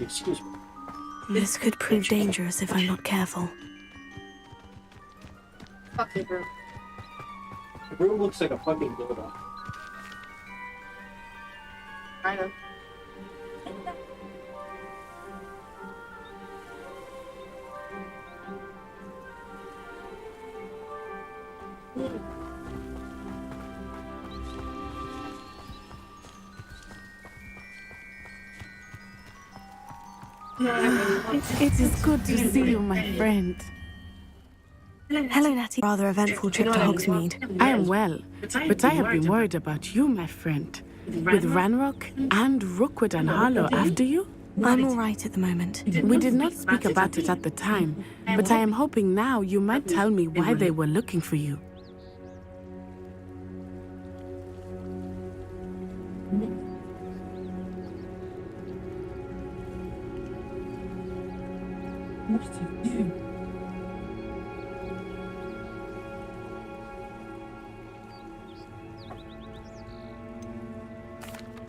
Excuse me. This could prove dangerous if I'm not careful. Fuck it, bro. The room looks like a fucking bulldog. Kind of. It is good to see you, my friend. Hello, Natty. Rather eventful trip to Hogsmeade. I am well, but I have been worried about you, my friend. With Ranrock and Rookwood and Harlow after you? I'm all right at the moment. We did not speak about it at the time, but I am hoping now you might tell me why they were looking for you.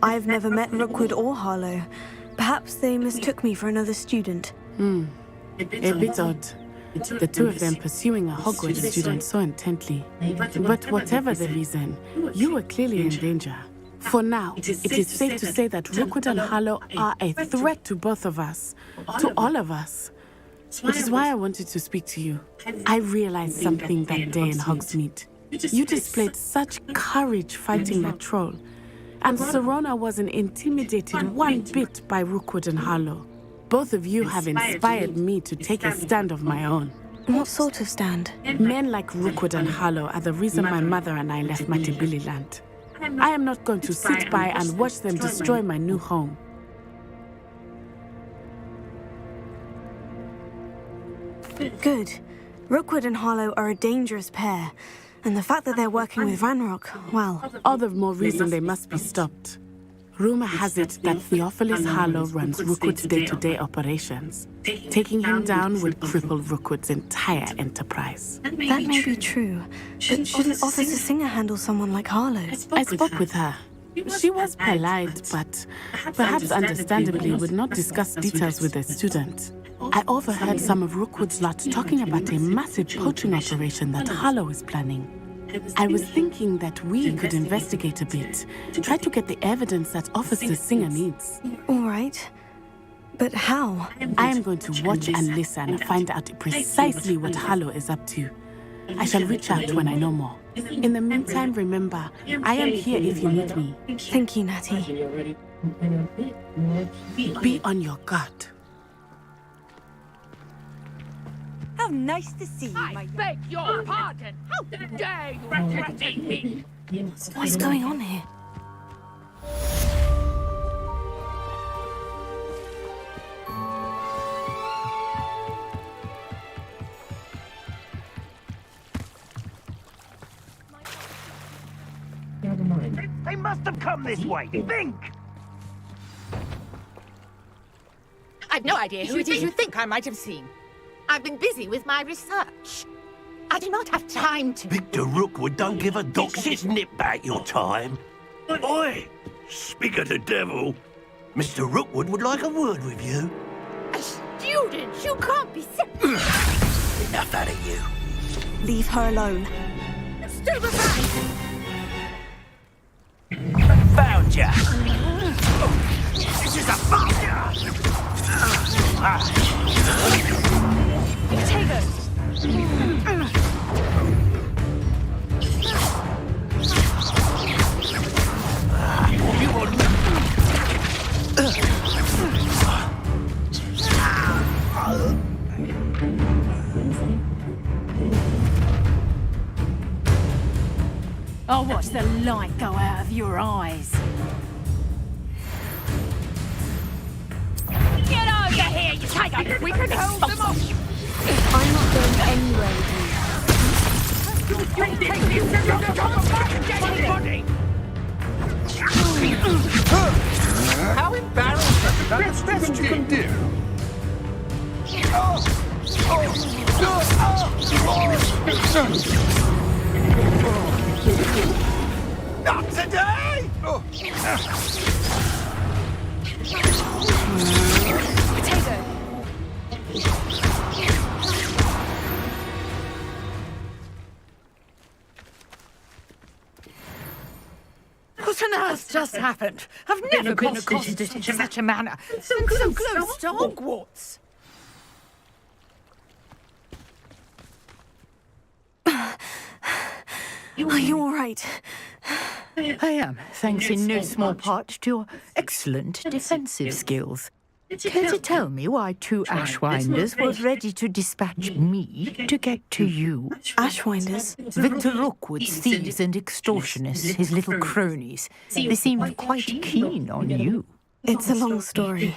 I've never met Rookwood or Harlow. Perhaps they mistook me for another student. A bit odd. The two of them pursuing a Hogwarts student so intently. But whatever the reason, you were clearly in danger. For now, it is safe to say that Rookwood and Harlow are a threat to both of us, to all of us. Which is why I wanted to speak to you. I realized something that day in Hogsmeade. You displayed such courage fighting that troll. And Serona wasn't intimidated one bit by Rookwood and Harlow. Both of you have inspired me to take a stand of my own. What sort of stand? Men like Rookwood and Harlow are the reason my mother and I left Matibili land. I am not going to sit by and watch them destroy my new home. Good. Rookwood and Harlow are a dangerous pair. And the fact that they're working with Ranrock, well... All the more reason they must be stopped. Rumor has it that Theophilus Harlow runs Rookwood's day-to-day operations. Taking him down would cripple Rookwood's entire enterprise. That may be true, but shouldn't Officer Singer handle someone like Harlow? I spoke with her. She was polite, but perhaps understandably would not discuss details with a student. I overheard some of Rookwood's lot talking about a massive poaching operation that Harlow is planning. I was thinking that we could investigate a bit, try to get the evidence that Officer Singer needs. All right. But how? I am going to watch and listen and find out precisely what Harlow is up to. I shall reach out when I know more. In the meantime, remember, I am here if you need me. Thank you, Natty. Be on your guard. How nice to see you, I beg your pardon! How dare you threaten me! What's going on here? Never mind. They must have come this way. Think! I've no idea who it is you think I might have seen. I've been busy with my research. I do not have time to... Victor Rookwood don't give a dox's nip back your time. Oi! Speak of the devil. Mr. Rookwood would like a word with you. A student? You can't be sick. Enough out of you. Leave her alone. Stupefy! Found ya! This is a failure! Take us. I'll watch the light go out of your eyes. Get over here, you tiger! We can hold them off! I'm not going anywhere with How embarrassing! That's the best you can do. Not today! Oh. Potato! What on earth just happened? I've never been accosted in such a manner. So close to Hogwarts. Are you all right? I am, thanks in no small part to your excellent defensive skills. Care to tell me why 2 Ashwinders was ready to dispatch me to get to you? Ashwinders? Victor Rookwood's thieves and extortionists, his little cronies. They seemed quite keen on you. It's a long story,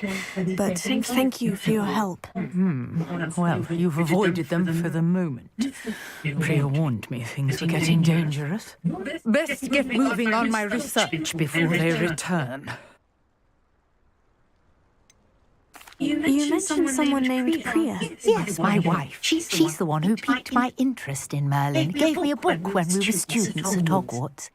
but thank you for your help. Well, you've avoided them for the moment. Priya warned me things were getting dangerous. Best get moving on my research before they return. You mentioned someone named Priya. Yes, my wife. She's the one who piqued my interest in Merlin. Gave me a book when we were students at Hogwarts.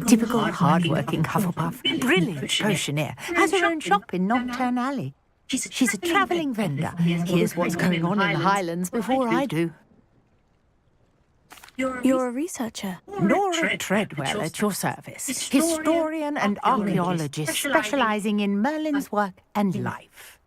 Typical hard-working Hufflepuff, brilliant potioneer, has her own shop in Nocturne Alley. She's a travelling vendor. Here's what's going on in the Highlands before I do. You're a researcher. Nora Treadwell at your service, historian and archaeologist specialising in Merlin's work and life.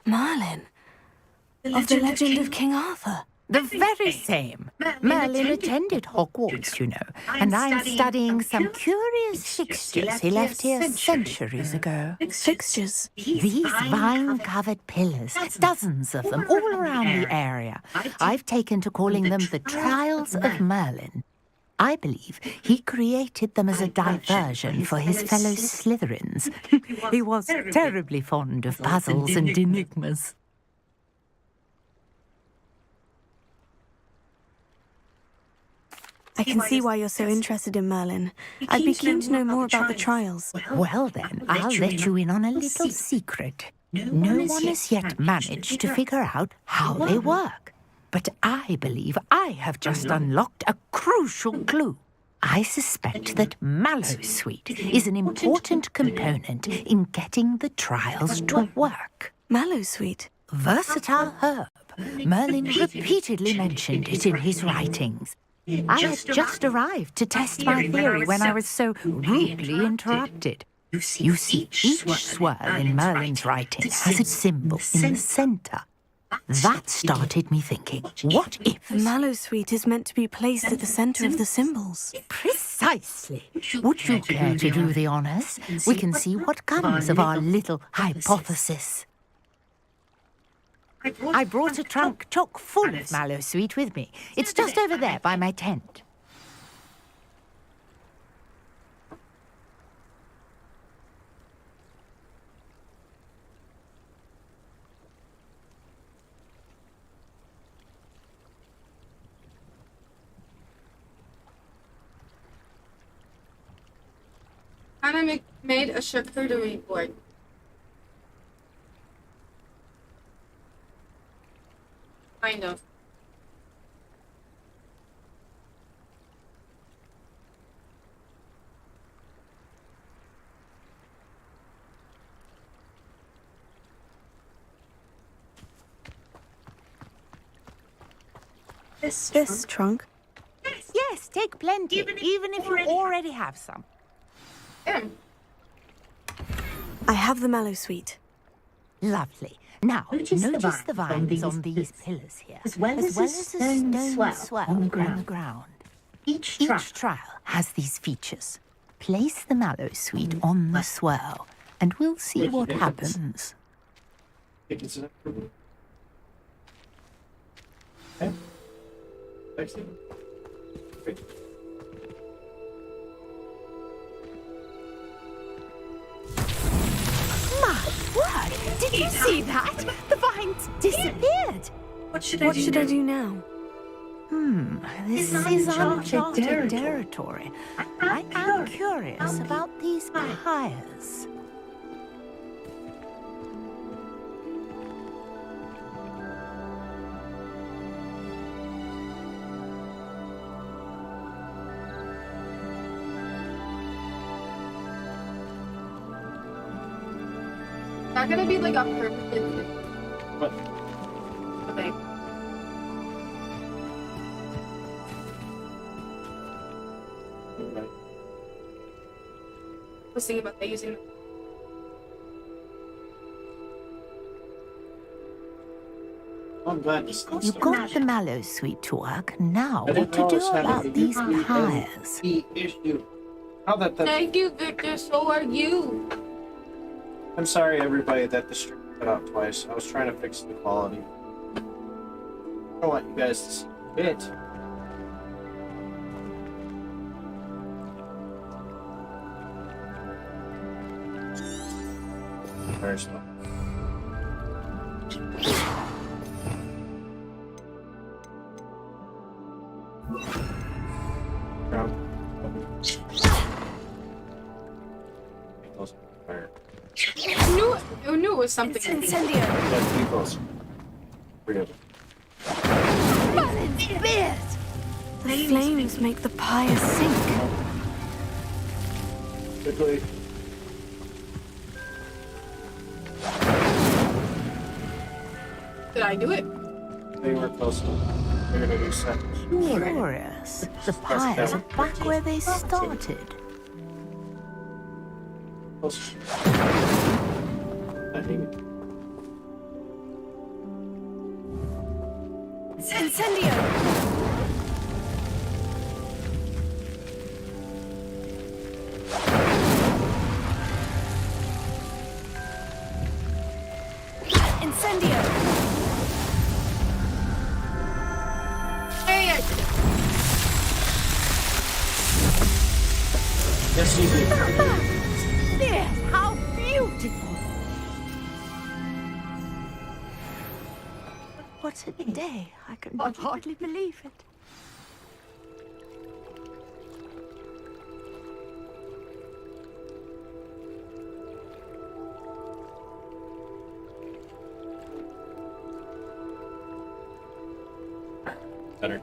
Merlin? Of the legend of King Arthur? The very same. Merlin attended Hogwarts, you know, and I'm studying some curious fixtures he left here centuries ago. Fixtures? These vine-covered pillars, dozens of them, all around the area. I've taken to calling them the Trials of Merlin. I believe he created them as a diversion for his fellow Slytherins. He was terribly fond of puzzles and enigmas. I can see why you're so interested in Merlin. I'd be keen to know more about the trials. Well then, I'll let you in on a little secret. No one has yet managed to figure out how they work. But I believe I have just unlocked a crucial clue. I suspect that Mallowsweet is an important component in getting the trials to work. Mallowsweet? Versatile herb. Merlin repeatedly mentioned it in his writings. I had just arrived to test my theory when I was so rudely interrupted. You see, each swirl in Merlin's writing has its symbol in the centre. That started me thinking, what if... Mallowsweet is meant to be placed at the centre of the symbols. Precisely. Would you care to do the honours? We can see what comes of our little hypothesis. I brought a trunk chock full of Mallowsweet with me. It's just over there by my tent. Anna made a charcuterie board. Kind of. This trunk? Yes, take plenty, even if you already have some. I have the Mallowsweet. Lovely. Now, notice the vines on these pillars here, as well as a stone swell on the ground. Each trial has these features. Place the Mallowsweet on the swirl, and we'll see what happens. My word! Did you see that? The vines disappeared. What should I do now? This is uncharted territory. I am curious about these pyres. Not gonna be like a perfect What? okay. Right. I was thinking about that using I'm glad this You got the mallow sweet to work. Now, I what didn't to know I do was having about a these USB pyres? key issue. How that Thank you, Victor, so are you. I'm sorry, everybody, that the stream cut out twice. I was trying to fix the quality. I don't want you guys to see it. Very slow. Fire. I knew it was something. It's incendio. Let's be close. Three of them. The flames make the pyre sink. Quickly. Did I do it? They were close. They're gonna do seconds. Curious. The pyres are back where they started. Close. I think it. Incendio! Incendio! Hey, Yes, you did. Yes, how beautiful! What a day. I can hardly believe it. Better.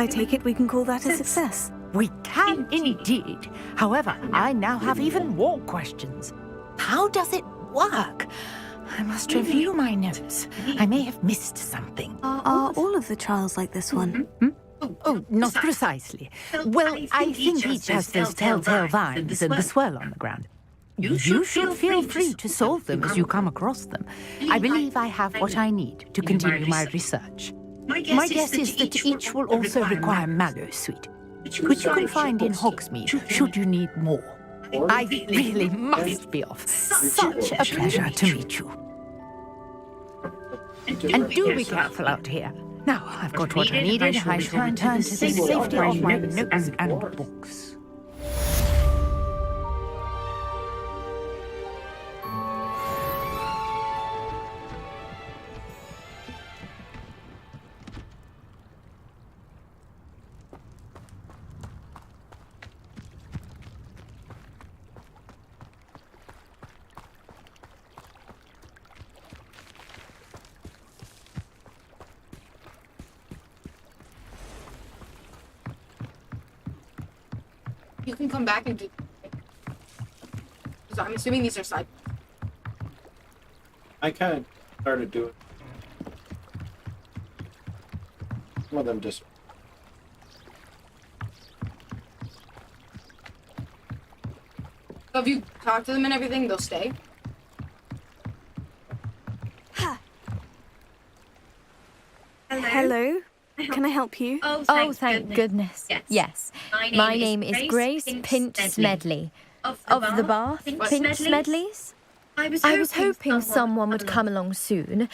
I take it we can call that a success. We can indeed. However, I now have even more questions. How does it work? I must review my notes. I may have missed something. Are all of the trials like this one? Oh, not precisely. Well, I think each has those telltale vines and the swirl on the ground. You should feel free to solve them as you come across them. I believe I have what I need to continue my research. My guess is that each will also require mallow sweet, which you can find in Hogsmeade should you need more. I really must be off. Such a pleasure to meet you. And do be careful out here. Now, I've got what I needed. I shall return to the safety of my notes and books. you can come back and do. So I'm assuming these are side. I kind of started doing some of them just. So if you talk to them and everything, they'll stay. Hello? Can I help you? Oh, thank goodness. Yes. My name is Grace Pinch Smedley. Of the Bath Pinch Smedleys. I was hoping someone would come along soon.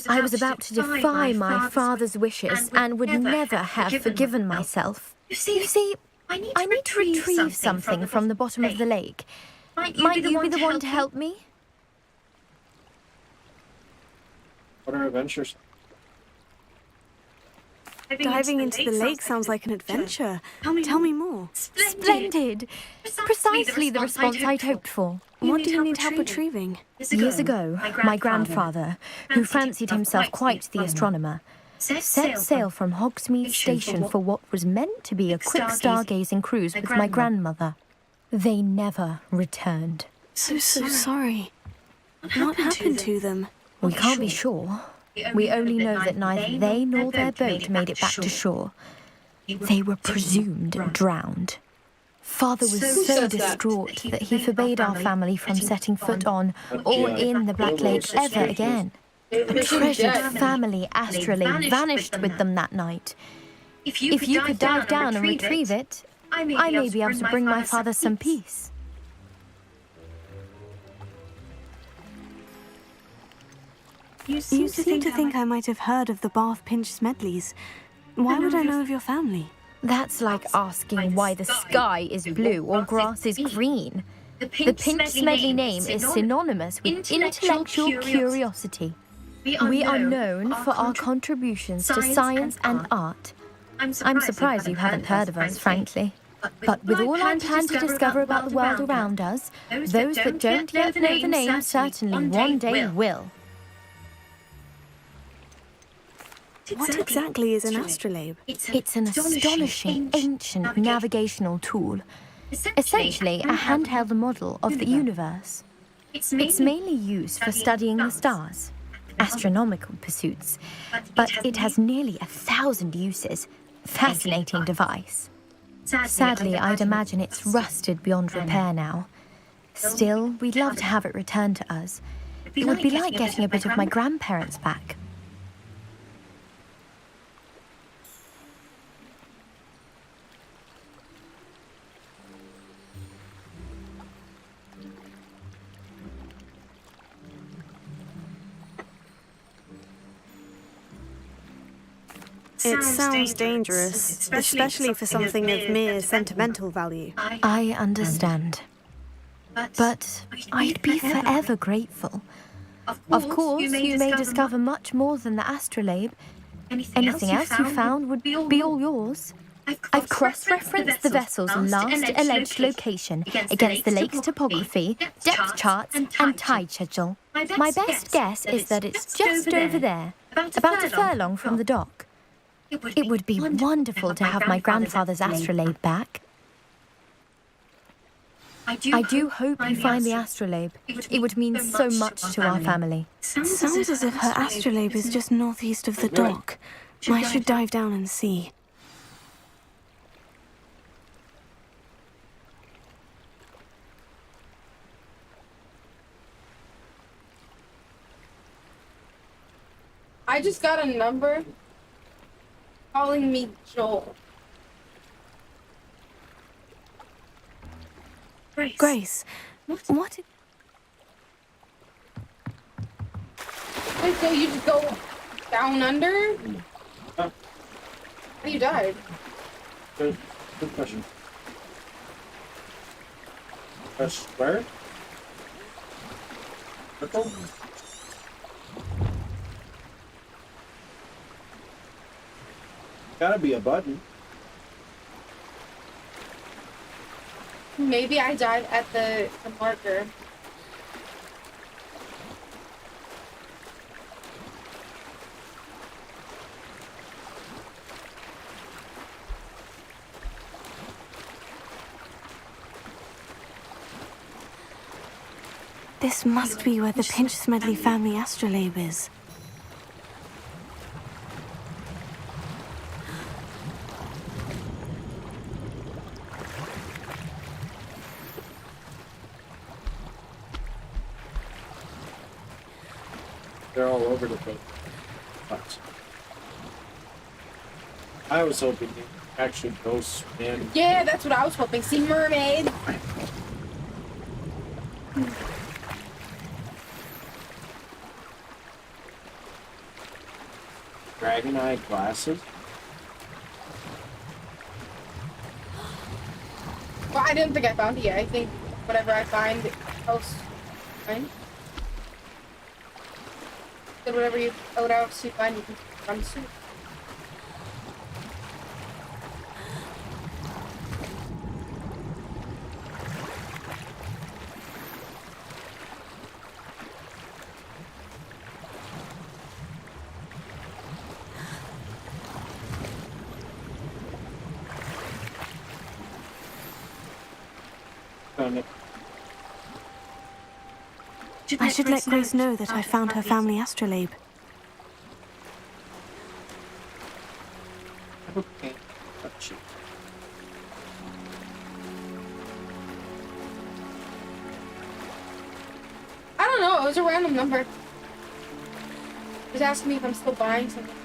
I was about to defy my father's wishes and would never have forgiven myself. You see, I need to retrieve something from the bottom of the lake. Might you be the one to help me? What are adventures? Diving into the lake sounds like an adventure. Tell me more. Splendid! Precisely the response I'd hoped for. What do you need help retrieving? Years ago, my grandfather, who fancied himself quite the astronomer, set sail from Hogsmeade Station for what was meant to be a quick stargazing cruise with my grandmother. They never returned. So sorry. What happened to them? We can't be sure. We only know that neither they nor their boat made it back to shore. They were presumed drowned. Father was so distraught that he forbade our family from setting foot on or in the Black Lake ever again. A treasured family astrolabe vanished with them that night. If you could dive down and retrieve it, I may be able to bring my father some peace. You seem to think I might have heard of the Bath Pinch Smedleys. Why would I know of your family? That's like asking why the sky is blue or grass is green. The Pinch Smedley name is synonymous with intellectual curiosity. We are known for our contributions to science and art. I'm surprised you haven't heard of us, frankly. But with all I plan to discover about the world around us, those that don't yet know the name certainly one day will. What exactly is an astrolabe? It's an astonishing ancient navigational tool. Essentially, a handheld model of the universe. It's mainly used for studying the stars, astronomical pursuits, but it has nearly 1,000 uses. Fascinating device. Sadly, I'd imagine it's rusted beyond repair now. Still, we'd love to have it returned to us. It would be like getting a bit of my grandparents back. It sounds dangerous, especially for something of mere sentimental value. I understand. But I'd be forever grateful. Of course, you may discover much more than the astrolabe. Anything else you found would be all yours. I've cross-referenced the vessel's last alleged location against the lake's topography, depth charts, and tide schedule. My best guess is that it's just over there, about a furlong from the dock. It would be wonderful to have my grandfather's astrolabe back. I do hope you find the astrolabe. It would mean so much to our family. Sounds as if her astrolabe is just northeast of the dock. I should dive down and see. I just got a number calling me Joel. Grace, what? Wait, so you just go down under? Huh? How you died? Good question. Press square? Circle? Gotta be a button. Maybe I died at the marker. This must be where the Pinch Smedley family astrolabe is. They're all over the place. But I was hoping they actually go swim. Yeah, that's what I was hoping. See mermaid. Dragon eye glasses? Well, I didn't think I found it yet. I think whatever I find, else fine. So whatever else you find, you can run soon. I should let Grace know that I found her family astrolabe. Okay. Oh, shoot. I don't know. It was a random number. It was asking me if I'm still buying something.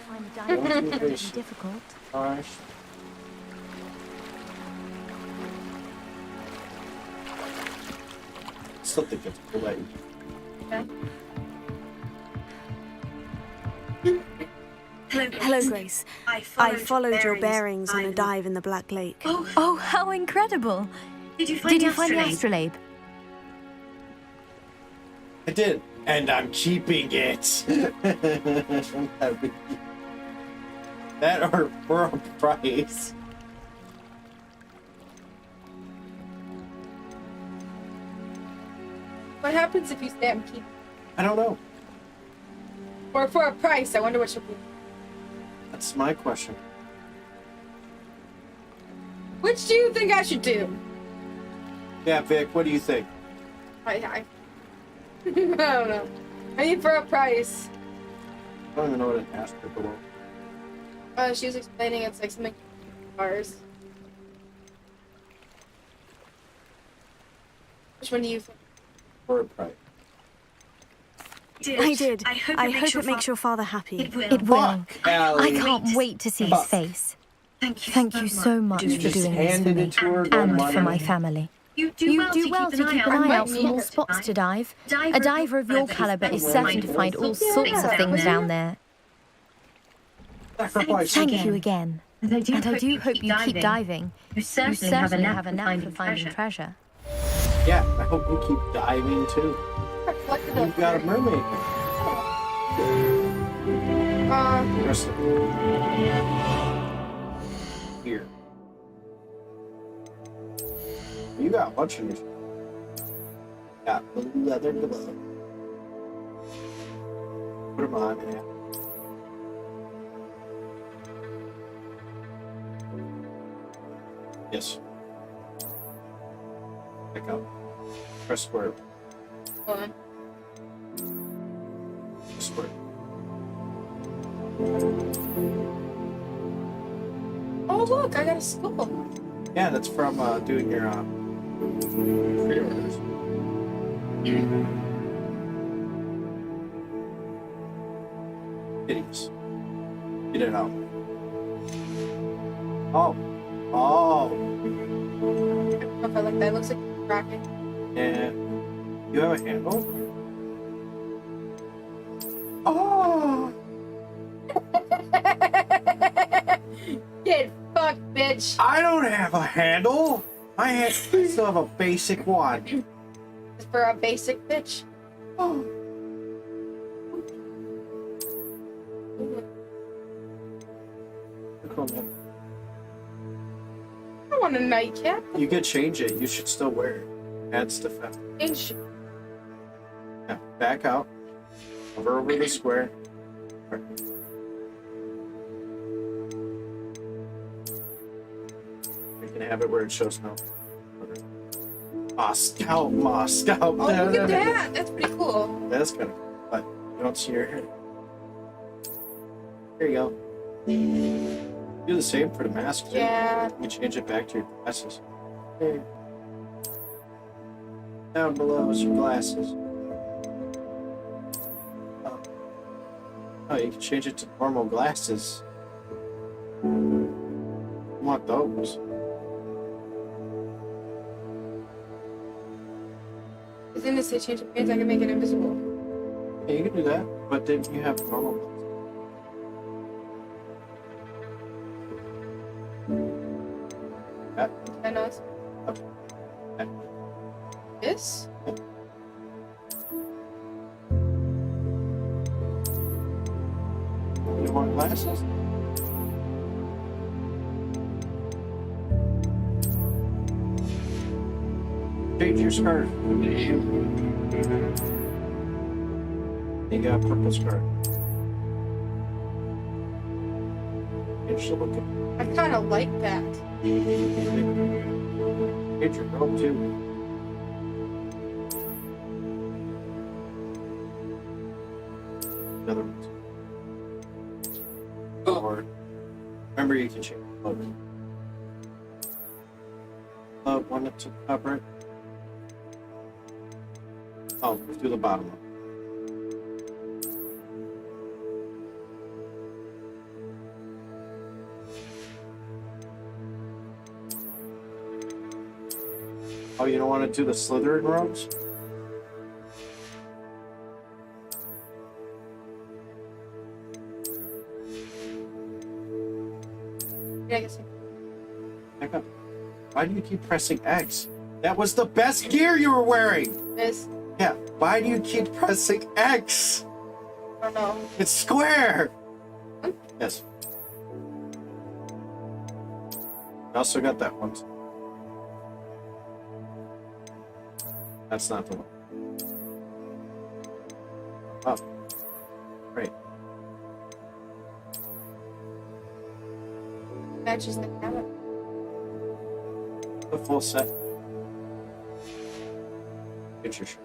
Find the diamond would be difficult. Gosh. Still think it's cool that Hello, Grace. I followed your bearings on a dive in the Black Lake. Oh, how incredible! Did you find the astrolabe? I did, and I'm keeping it. That are for a price. What happens if you stay and keep? I don't know. Or for a price? I wonder what she'll be. That's my question. Which do you think I should do? Yeah, Vic, what do you think? I don't know. I mean, for a price. I don't even know what an astrolabe is. She was explaining it's like something cars. Which one do you think? For a price. I did. I hope it makes your father happy. It will. Allie. I can't wait to see his face. Thank you so much You for just doing this for handed me it to her. and for my family. You do well to keep an eye out for more spots to dive. A diver of your caliber is certain to find all sorts of things down there. Thank you again. And I do hope you keep diving. You certainly have a knack for finding treasure. Yeah, I hope you keep diving too. You've got a mermaid. Rest of here. You got a bunch of new stuff. Got blue leather gloves. Put them on, man. Yes. Pick up. Press square. Hold on. Press square. Oh look, I got a skull. Yeah, that's from doing your pre-orders. Kitties. Get it out. Oh. Oh. If I like that, it looks like a bracket. Yeah. You have a handle? Oh. Get fucked, bitch. I don't have a handle. I still have a basic one. It's for a basic bitch. Oh. Cool, man. I want a nightcap. You could change it. You should still wear it. Adds to fashion. Inch. Yeah, back out. Hover over the square. You can have it where it shows no. Moscow. Oh, look at that. That's pretty cool. That's kind of cool, but you don't see your head. Here you go. Do the same for the mask. Too. Yeah. You change it back to your glasses. Here. Down below is your glasses. you can change it to normal glasses. I want those. Isn't it say change appearance? I can make it invisible. Yeah, you can do that, but then you have normal glasses. I know it's Okay. this. You want glasses? Change your skirt. You got a purple skirt. Change the look of I kind of like that. Change your girl too. Another one. Or remember, you can change the look. One to cover it. Oh, do the bottom one. Oh, you don't want to do the Slytherin robes? Yeah, I guess. Back up. Why do you keep pressing X? That was the best gear you were wearing! This. Yeah, why do you keep pressing X? I don't know. It's square! Yes. I also got that one. That's not the one. Oh. Great. Matches the habit. The full set. Get your shirt.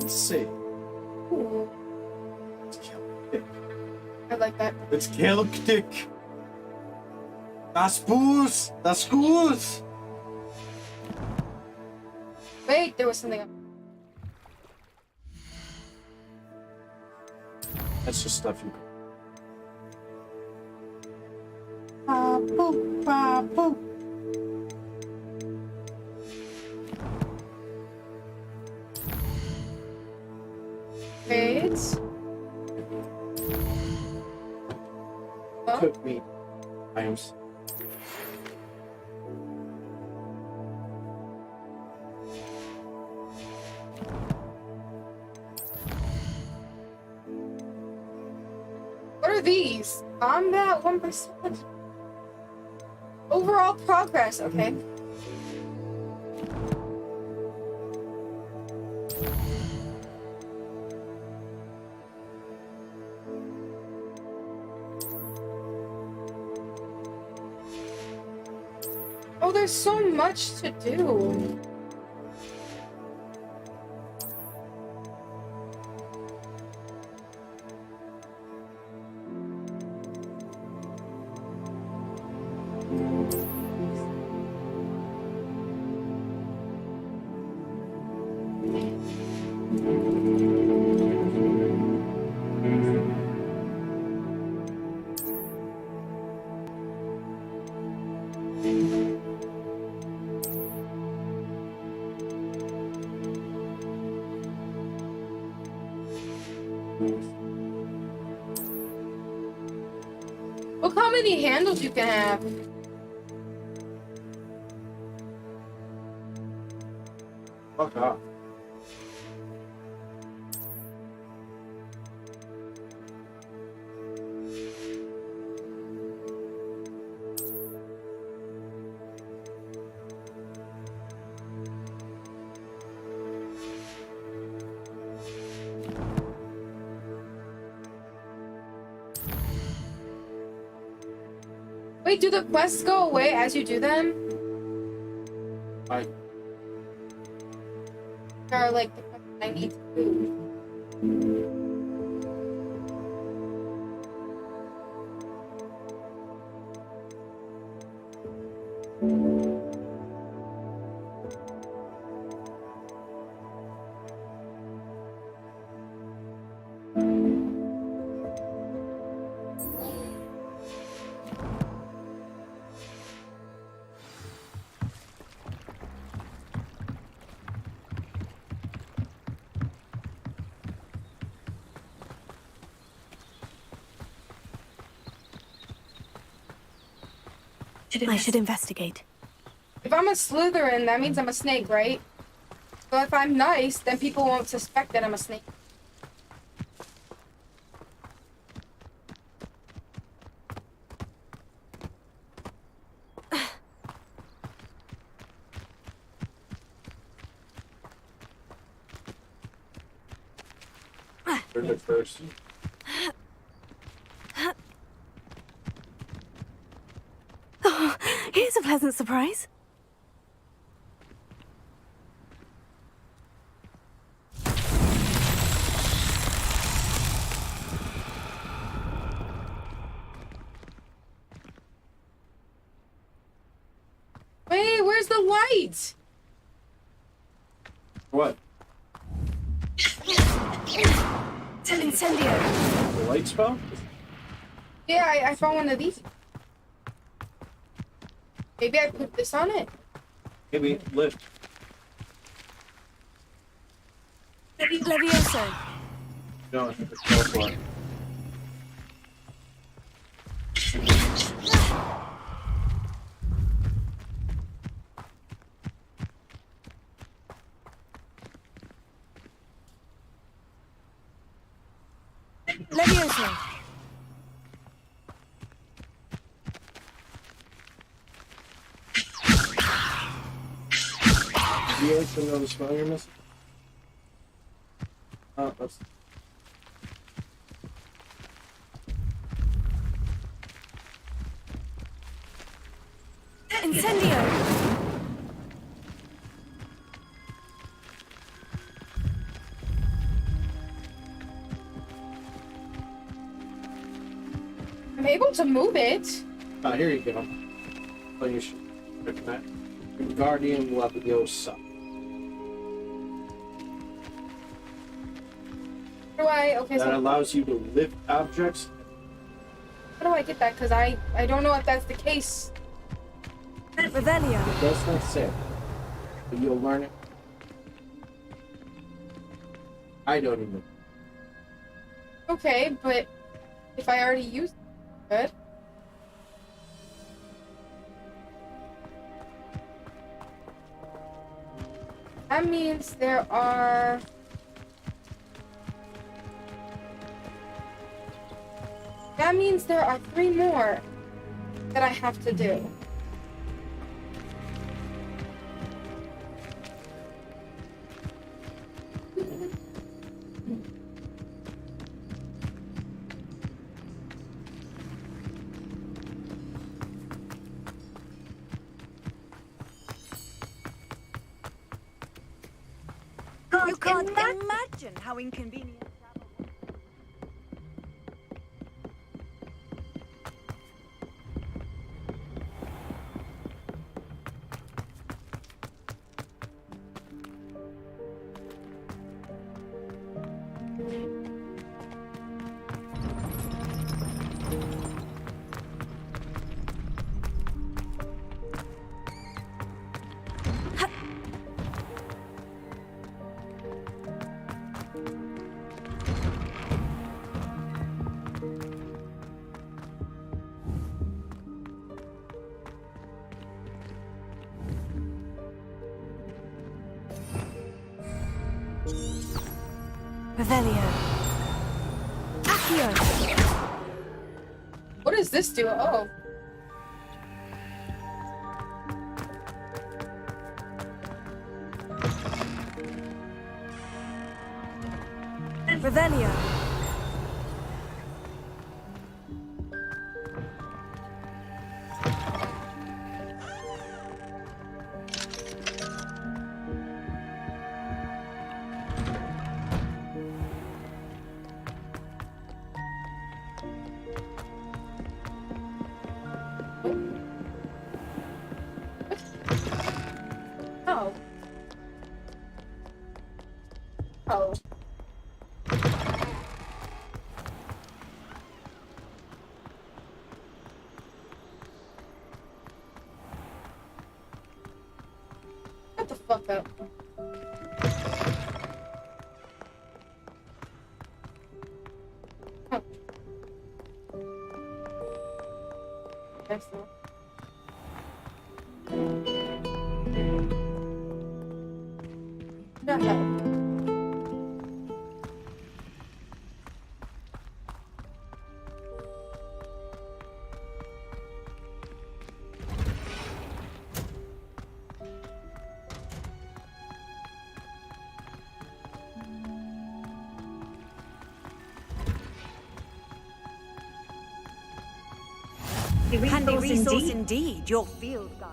See. Ooh, It's Celtic. I like that. It's Celtic. Das Booze. Das Goose. Wait, there was something else. That's just stuff you. Ah, boop, ah, boop. Wait. Oh, Cook meat. I am. what are these? Combat 1%. Overall progress. Okay. Oh, there's so much to do. Look how many handles you can have. Fuck off. Wait, do the quests go away as you do them? I Or like the quests I need to do? I should investigate. If I'm a Slytherin, that means I'm a snake, right? So if I'm nice, then people won't suspect that I'm a snake. They're the first. Oh, here's a pleasant surprise. Wait, where's the light? What? Incendio. The light spell? Yeah, I found one of these. Maybe I put this on it. Maybe lift. Levioso. No, it's go for it. Levioso. Do you actually know the spell you're missing? Oh, that's... Incendio. I'm able to move it. Ah, here you go. Oh, you should pick that. Guardian Leviosa. How do I? Okay, That so allows you to lift objects. how do I get that? Because I don't know if that's the case. Revelio. It does not say, but you'll learn it. I don't even. Okay, but if I already used it, good. That means there are... That means there are 3 more that I have to do. You can't imagine how inconvenient. Revelio. Accio. What does this do? Oh. Revelio. Oh. Oh. Shut the fuck up. Huh. Guess so. Shut up. Handy resource indeed, your field guide.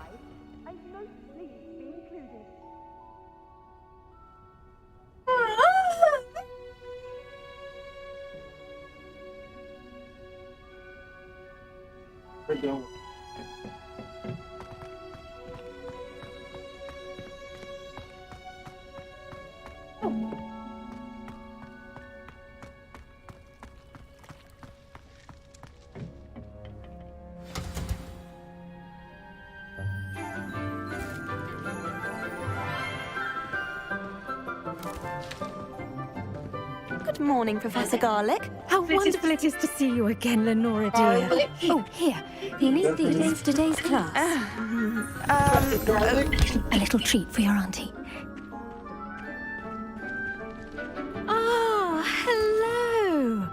We're going. Good morning, Professor Garlic. How wonderful it is to see you again, Lenora dear. Oh, here. You need these for today's class. A little treat for your auntie. Ah, hello.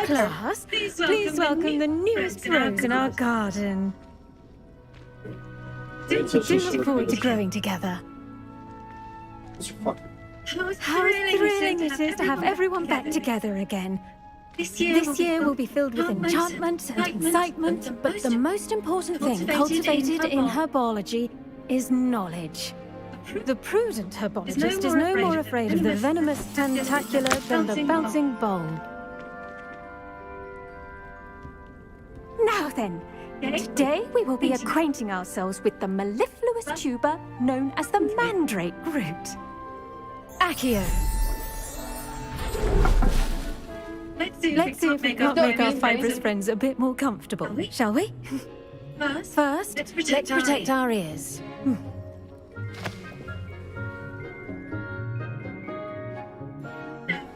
Class, please welcome the newest rose in our garden. We do look forward to growing together. It's fucking. How thrilling it is to have everyone back together again. This year will be filled with enchantment and excitement, but the most important thing cultivated in herbology is knowledge. The prudent herbologist is no more afraid of the venomous tentacula than the bouncing bulb. Now then, today we will be acquainting ourselves with the mellifluous tuber known as the mandrake root. Accio. Let's see if we can't make our fibrous friends a bit more comfortable, shall we? First, let's protect our ears.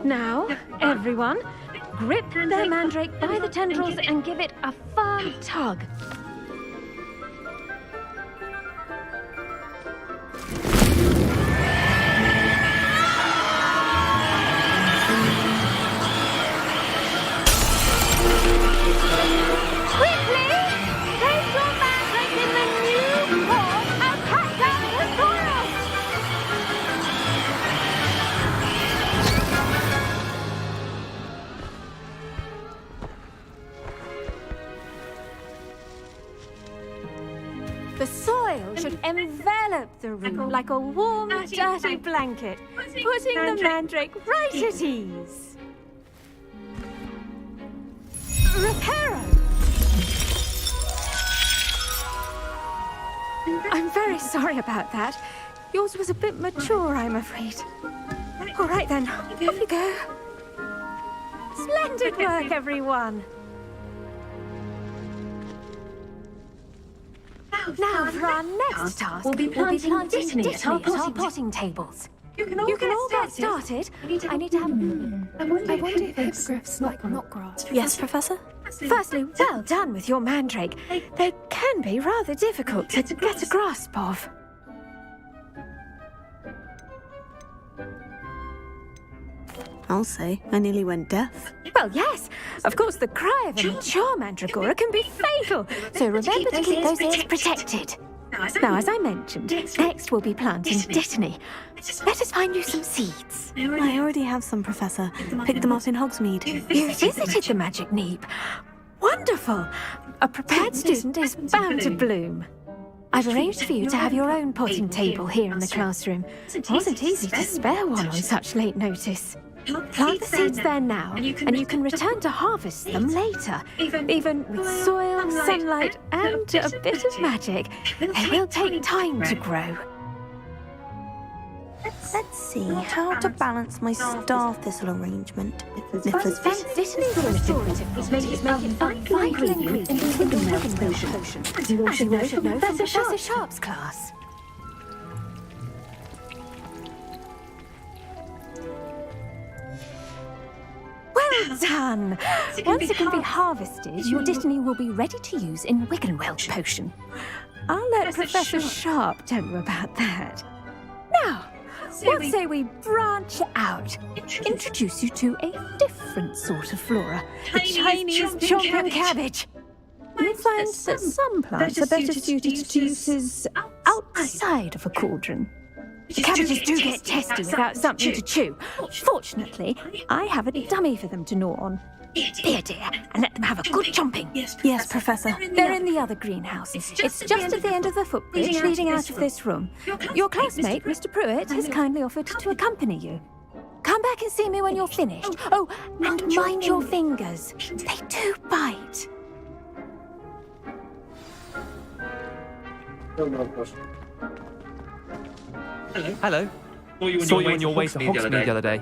Now, everyone, grip their mandrake by the tendrils and give it a firm tug. The soil should envelop the room like a warm, dirty blanket, putting the mandrake right at ease. Reparo! I'm very sorry about that. Yours was a bit mature, I'm afraid. All right then, off you go. Splendid work, everyone. Now, for our next task, we'll be planting Dittany at our potting tables. You can all get started. I need to have... I wonder if hippogriffs like knotgrass. Yes, Professor? Firstly, well done with your mandrake. They can be rather difficult to get a grasp of. I'll say, I nearly went deaf. Well, yes. Of course, the cry of a mature mandragora can be fatal. So remember to keep those ears protected. Now, as I mentioned, next we'll be planting Dittany. Let us find you some seeds. I already have some, Professor. Picked them up in Hogsmeade. You visited the Magic Neep. Wonderful. A prepared student is bound to bloom. I've arranged for you to have your own potting table here in the classroom. It wasn't easy to spare one on such late notice. Plant the seeds there now, and you can return to harvest them later. Even with soil, sunlight, and a bit of magic, they will take time to grow. Let's see how to balance my star thistle arrangement. Dittany's restorative properties make it a vital ingredient in the Wiccan potion. As you all should know from Professor Sharp's class. Well done! Once it can be harvested, your Dittany will be ready to use in Wiccan potion. I'll let Professor Sharp tell you about that. Now, what say we branch out? Introduce you to a different sort of flora. The Chinese chomping cabbage. You'll find that some plants are better suited to uses outside of a cauldron. Cabbages do get testy without something to chew. Fortunately, I have a dummy for them to gnaw on. Dear, and let them have a good chomping. Yes, Professor. They're in the other greenhouse. It's just at the end of the footbridge leading out of this room. Your classmate, Mr. Pruitt, has kindly offered to accompany you. Come back and see me when you're finished. Oh, and mind your fingers. They do bite. No question. Hello. Saw you on your way to Hogsmeade the other day.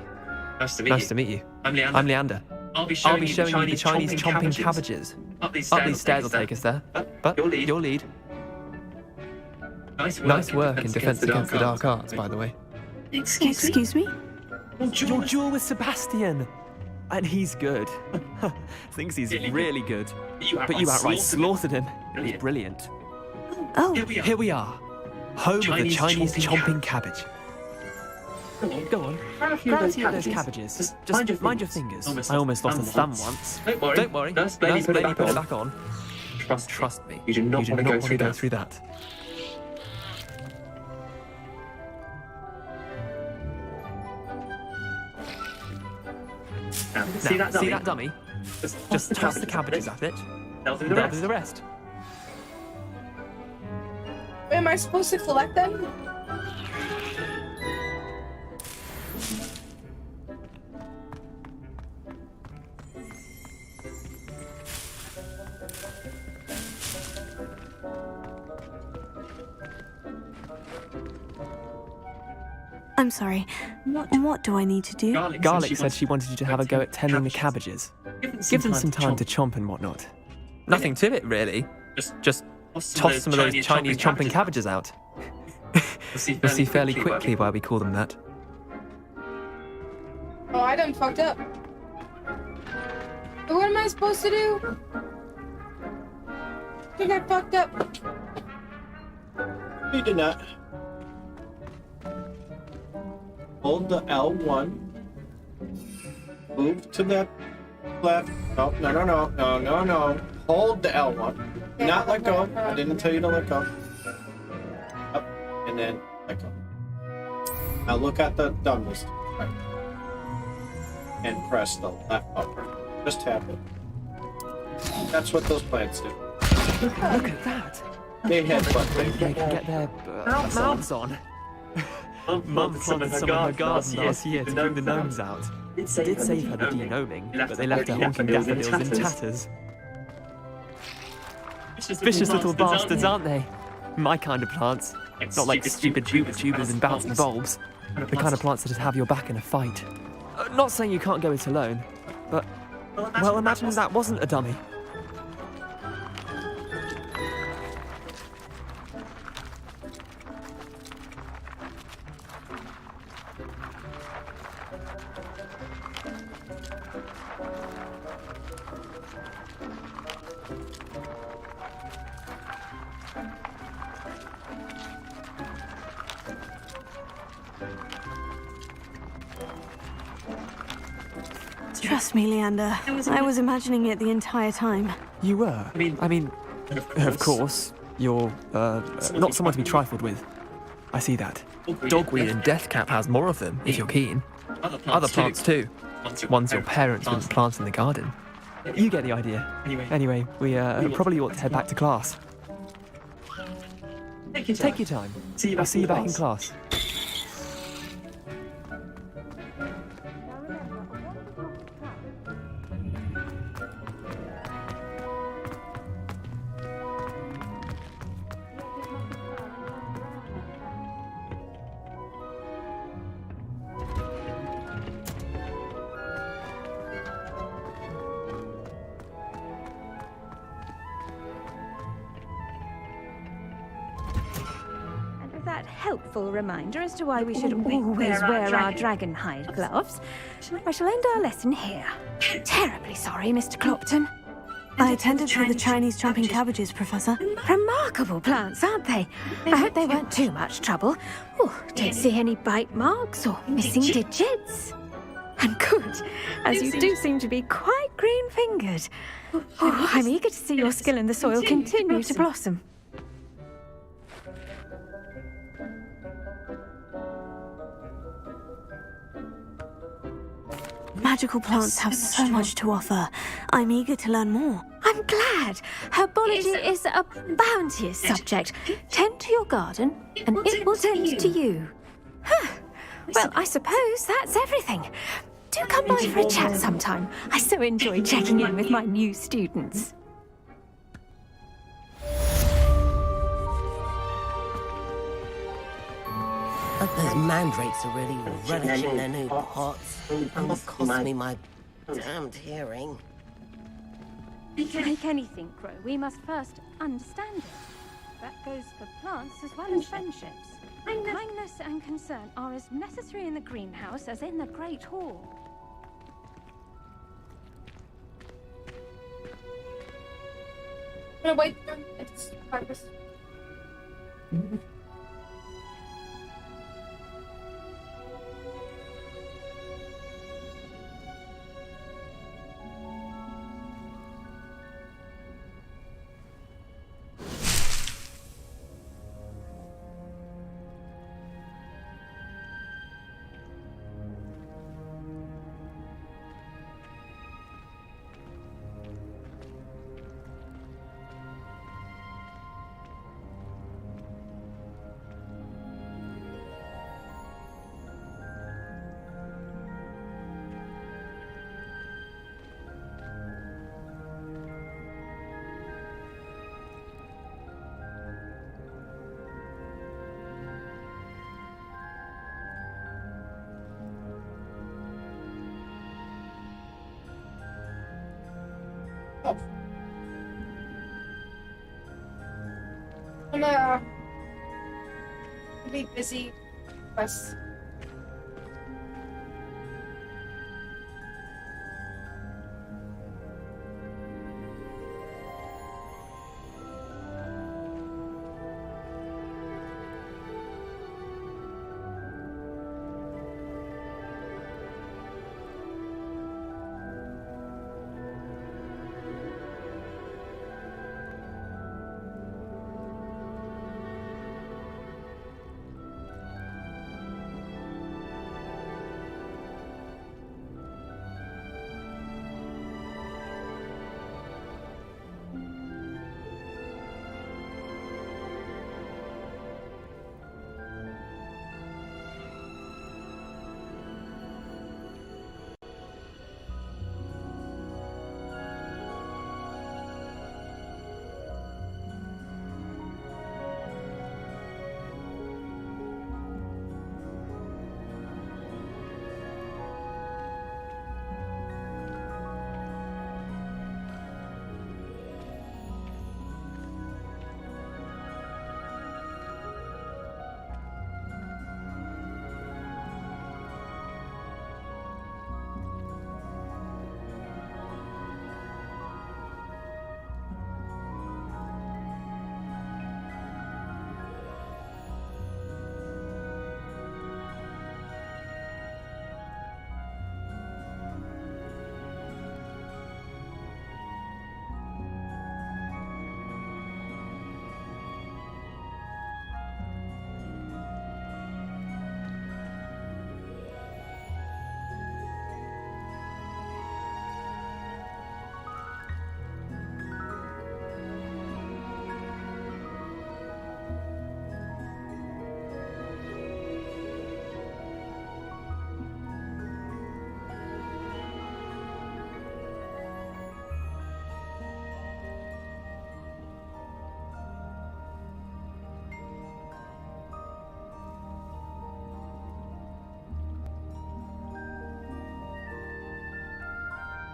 Nice to meet you. I'm Leander. I'll be showing you the Chinese chomping cabbages. Up these stairs will take us there. But your lead. Nice work in Defense Against the Dark Arts, by the way. Excuse me? Your duel with Sebastian! And he's good. Thinks he's really good. But you outright slaughtered him. It was brilliant. Oh. Here we are. Home of the Chinese chomping cabbage. Go on. Grab a few of those cabbages. Just mind your fingers. I almost lost a thumb once. Don't worry. Nurse Lady put it back on. Trust me. You do not want to go through that. Now, see that dummy? Just toss the cabbages at it. They'll do the rest. Am I supposed to collect them? I'm sorry. What do I need to do? Garlic said she wanted you to have a go at tending the cabbages. Give them some time to chomp and whatnot. Nothing to it, really. Just toss some of those Chinese chomping cabbages out. You'll see fairly quickly why we call them that. Oh, I done fucked up. But what am I supposed to do? I think I fucked up. You did not. Hold the L1. Move to the left. Oh, no. Hold the L1. Yeah, Not let go. I didn't tell you to let go. Up, and then let go. Now look at the dumb list. Right. And press the left button. Just tap it. That's what those plants do. Look at that. They headbutt. They can get their mouths on. Mum planted some of her garden last year to bring the gnomes out. It did save her the de-gnoming, but they left her honking daffodils in tatters. Vicious little bastards, aren't they? My kind of plants. Not like stupid tubers and bouncy bulbs. The kind of plants that just have your back in a fight. Not saying you can't go it alone, but, well, imagine that wasn't a dummy. Trust me, Leander. I was imagining it the entire time. You were? I mean, of course, you're, not someone to be trifled with. I see that. Dogweed and deathcap has more of them, if you're keen. Other plants too. Ones your parents wouldn't plant in the garden. You get the idea. Anyway, we probably ought to head back to class. Take your time. I'll see you back in class. That helpful reminder as to why we should always wear our dragon hide gloves, I shall end our lesson here. Terribly sorry, Mr. Clopton. I tended to the Chinese chomping cabbages, Professor. Remarkable plants, aren't they? I hope they weren't too much trouble. Oh, don't see any bite marks or missing digits. And good, as you do seem to be quite green-fingered. Oh, I'm eager to see your skill in the soil continue to blossom. Magical plants have so much to offer. I'm eager to learn more. I'm glad. Herbology is a bounteous subject. Tend to your garden, and it will tend to you. Huh. Well, I suppose that's everything. Do come by for a chat sometime. I so enjoy checking in with my new students. Those mandrakes are really relishing their new pots. And will cost me my damned hearing. Make anything grow, we must first understand it. That goes for plants as well as friendships. Kindness and concern are as necessary in the greenhouse as in the Great Hall. No, wait. It's purpose. I'm gonna be busy. Plus.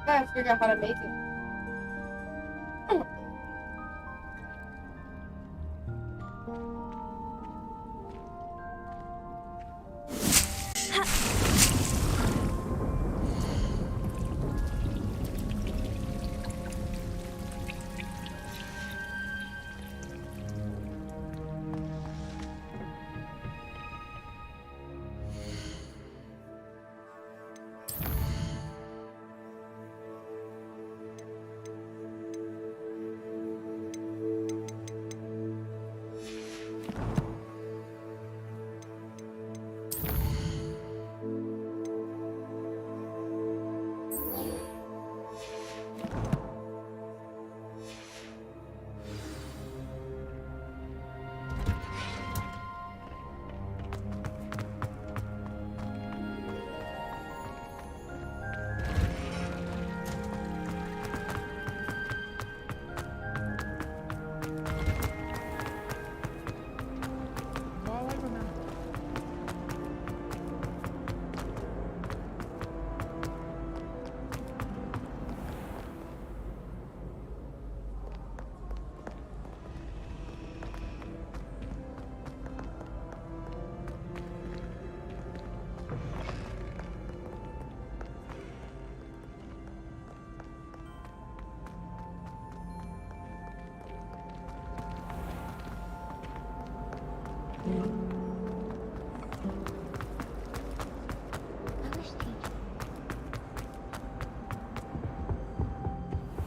I gotta figure out how to make it.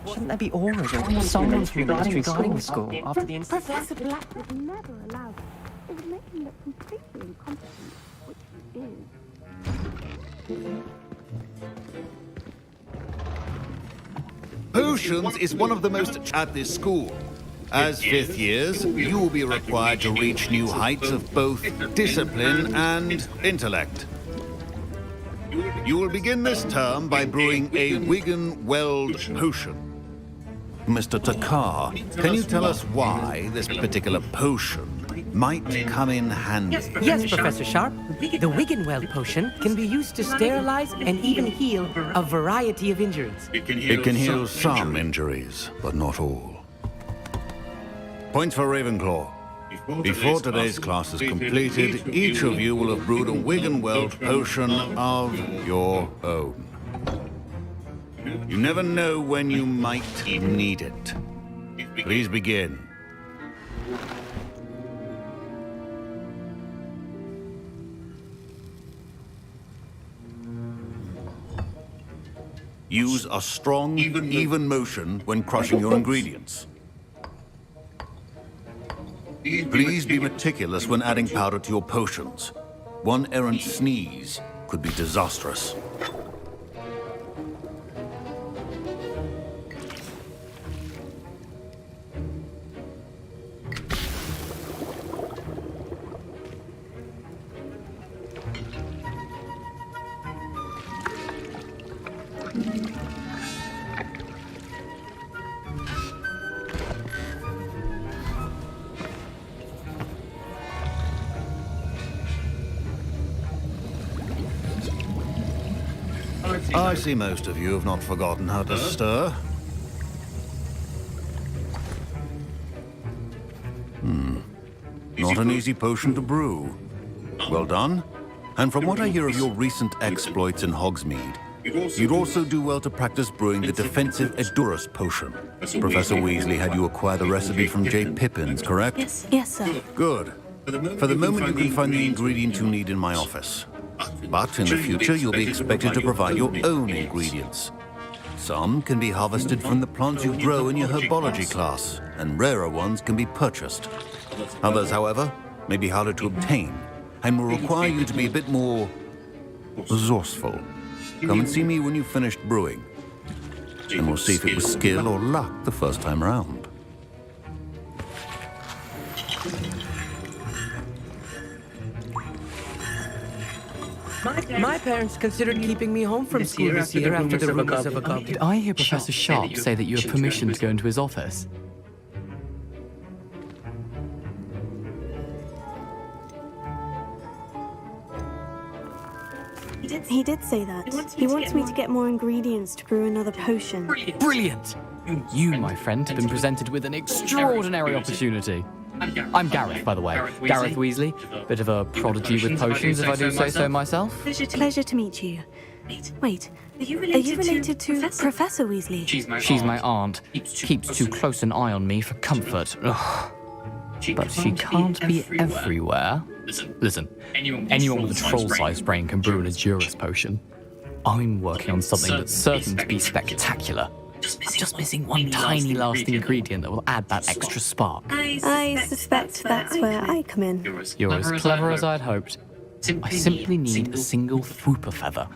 Shouldn't there be auras or someone from the ministry guarding the school after the incident? Professor Black would never allow that. It would make him look completely incompetent, which he is. Potions is one of the most at this school. As fifth years, you will be required to reach new heights of both discipline and intellect. You will begin this term by brewing a Wigan Weld potion. Mr. Takar, can you tell us why this particular potion might come in handy? Yes, Professor Sharp. The Wiggenweld potion can be used to sterilize and even heal a variety of injuries. It can heal some injuries, but not all. Points for Ravenclaw. Before today's class is completed, each of you will have brewed a Wiggenweld potion of your own. You never know when you might need it. Please begin. Use a strong, even motion when crushing your ingredients. Please be meticulous when adding powder to your potions. One errant sneeze could be disastrous. I see most of you have not forgotten how to stir. Not an easy potion to brew. Well done. And from what I hear of your recent exploits in Hogsmeade, you'd also do well to practice brewing the defensive Edurus potion. Professor Weasley had you acquire the recipe from J. Pippins, correct? Yes, sir. Good. For the moment, you can find the ingredient you need in my office. But in the future, you'll be expected to provide your own ingredients. Some can be harvested from the plants you grow in your herbology class, and rarer ones can be purchased. Others, however, may be harder to obtain, and will require you to be a bit more resourceful. Come and see me when you've finished brewing, and we'll see if it was skill or luck the first time round. My parents considered keeping me home from school this year after the rumors of a goblin. Did I hear Professor Sharp say that you had permission to go into his office? He did say that. He wants me to get more ingredients to brew another potion. Brilliant! You, my friend, have been presented with an extraordinary opportunity. I'm Gareth, by the way. Gareth Weasley. Bit of a prodigy with potions, if I do say so myself. Pleasure to meet you. Wait, are you related to Professor Weasley? She's my aunt. Keeps too close an eye on me for comfort. Ugh. But she can't be everywhere. Listen, anyone with a troll-sized brain can brew an Edurus potion. I'm working on something that's certain to be spectacular. I'm just missing one tiny last ingredient that will add that extra spark. I suspect that's where I come in. You're as clever as I'd hoped. I simply need a single Fwooper feather.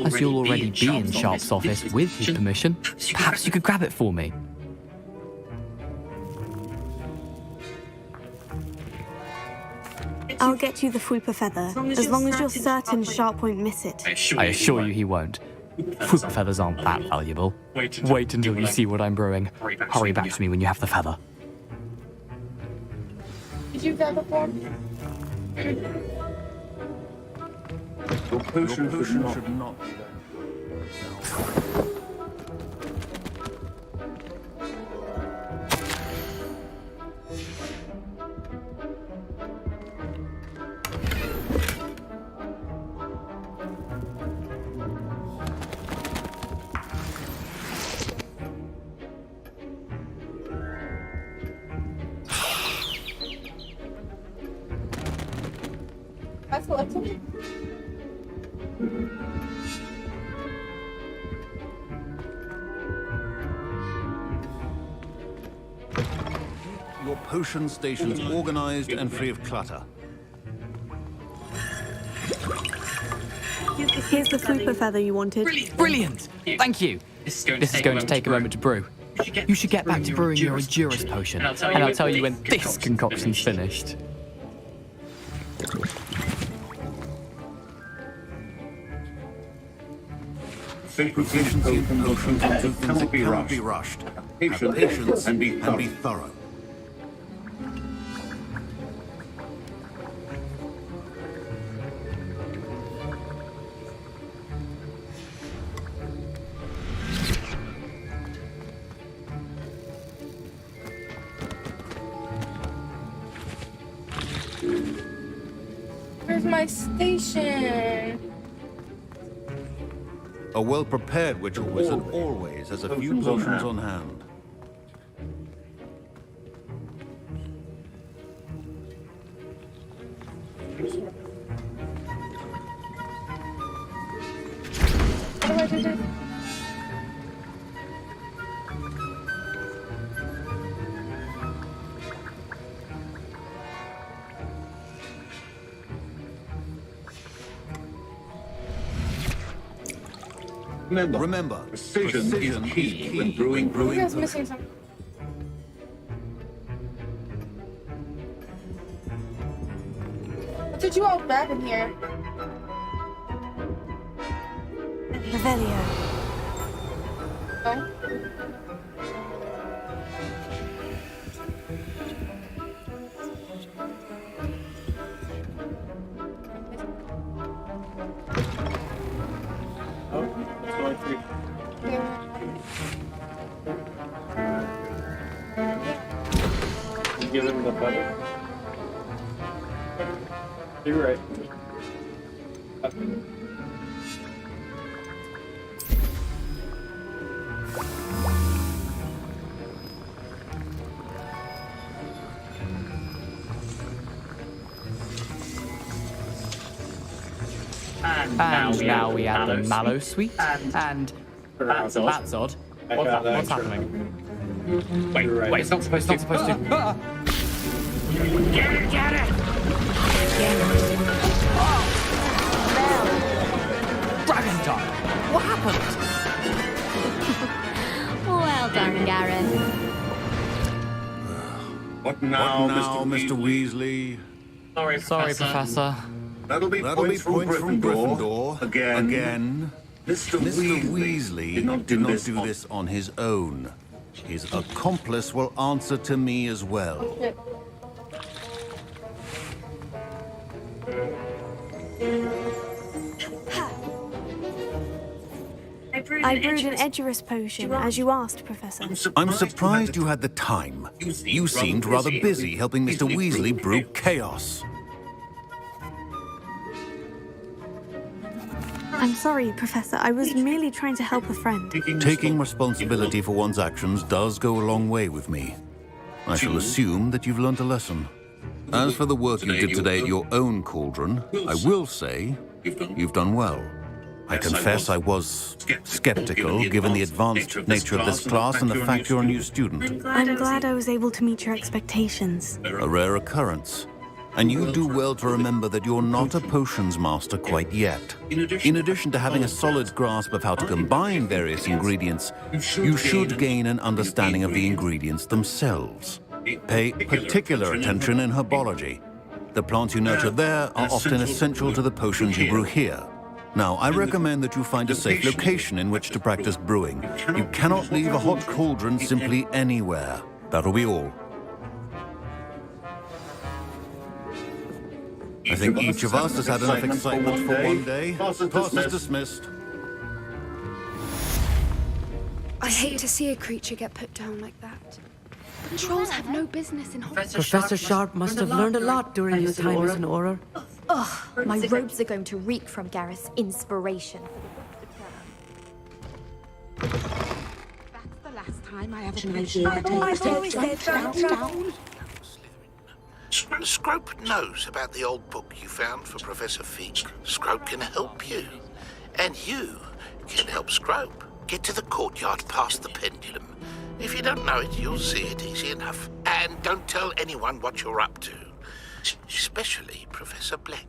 As you'll already be in Sharp's office with his permission, perhaps you could grab it for me. I'll get you the Fwooper feather, as long as you're certain Sharp won't miss it. I assure you he won't. Fwooper feathers aren't that valuable. Wait until you see what I'm brewing. Hurry back to me when you have the feather. Did you grab a form? Your potion should not be there. That's what's in it. your potion stations organized and free of clutter. Here's the Fupa feather you wanted. Brilliant! Thank you. This is going to take a moment to brew. You should get back to brewing your Endurance potion, and I'll tell you when this concoction's finished. Proficiency in potions are two things that cannot be rushed. Have patience and be thorough. Where's my station? A well-prepared witcher wizard always has a few potions on hand. How do I do this? Remember, precision is key when brewing. You guys missing something? What did you all grab in here? Revelio. Oh. Give him the feather. You're right. And now we add the mallow sweet, and that's odd. What's happening? Wait, it's not supposed to. Get it! Dragon time! What happened? Well done, Gareth. What now, Mr. Weasley? Sorry, Professor. That'll be points from Gryffindor. Again. Mr. Weasley did not do this on his own. His accomplice will answer to me as well. I brewed an Edurus potion, as you asked, Professor. I'm surprised you had the time. You seemed rather busy helping Mr. Weasley brew chaos. I'm sorry, Professor. I was merely trying to help a friend. Taking responsibility for one's actions does go a long way with me. I shall assume that you've learnt a lesson. As for the work you did today at your own cauldron, I will say you've done well. I confess I was skeptical, given the advanced nature of this class and the fact you're a new student. I'm glad I was able to meet your expectations. A rare occurrence. And you do well to remember that you're not a potions master quite yet. In addition to having a solid grasp of how to combine various ingredients, you should gain an understanding of the ingredients themselves. Pay particular attention in herbology. The plants you nurture there are often essential to the potions you brew here. Now, I recommend that you find a safe location in which to practice brewing. You cannot leave a hot cauldron simply anywhere. That'll be all. I think each of us has had enough excitement for one day. Class is dismissed. I hate to see a creature get put down like that. Trolls have no business in hospitals. Professor Sharp must have learned a lot during his time as an Auror. Ugh, my robes are going to reek from Gareth's inspiration. That's the last time I ever tried. Scrope knows about the old book you found for Professor Feek. Scrope can help you. And you can help Scrope. Get to the courtyard past the pendulum. If you don't know it, you'll see it easy enough. And don't tell anyone what you're up to. Especially Professor Black.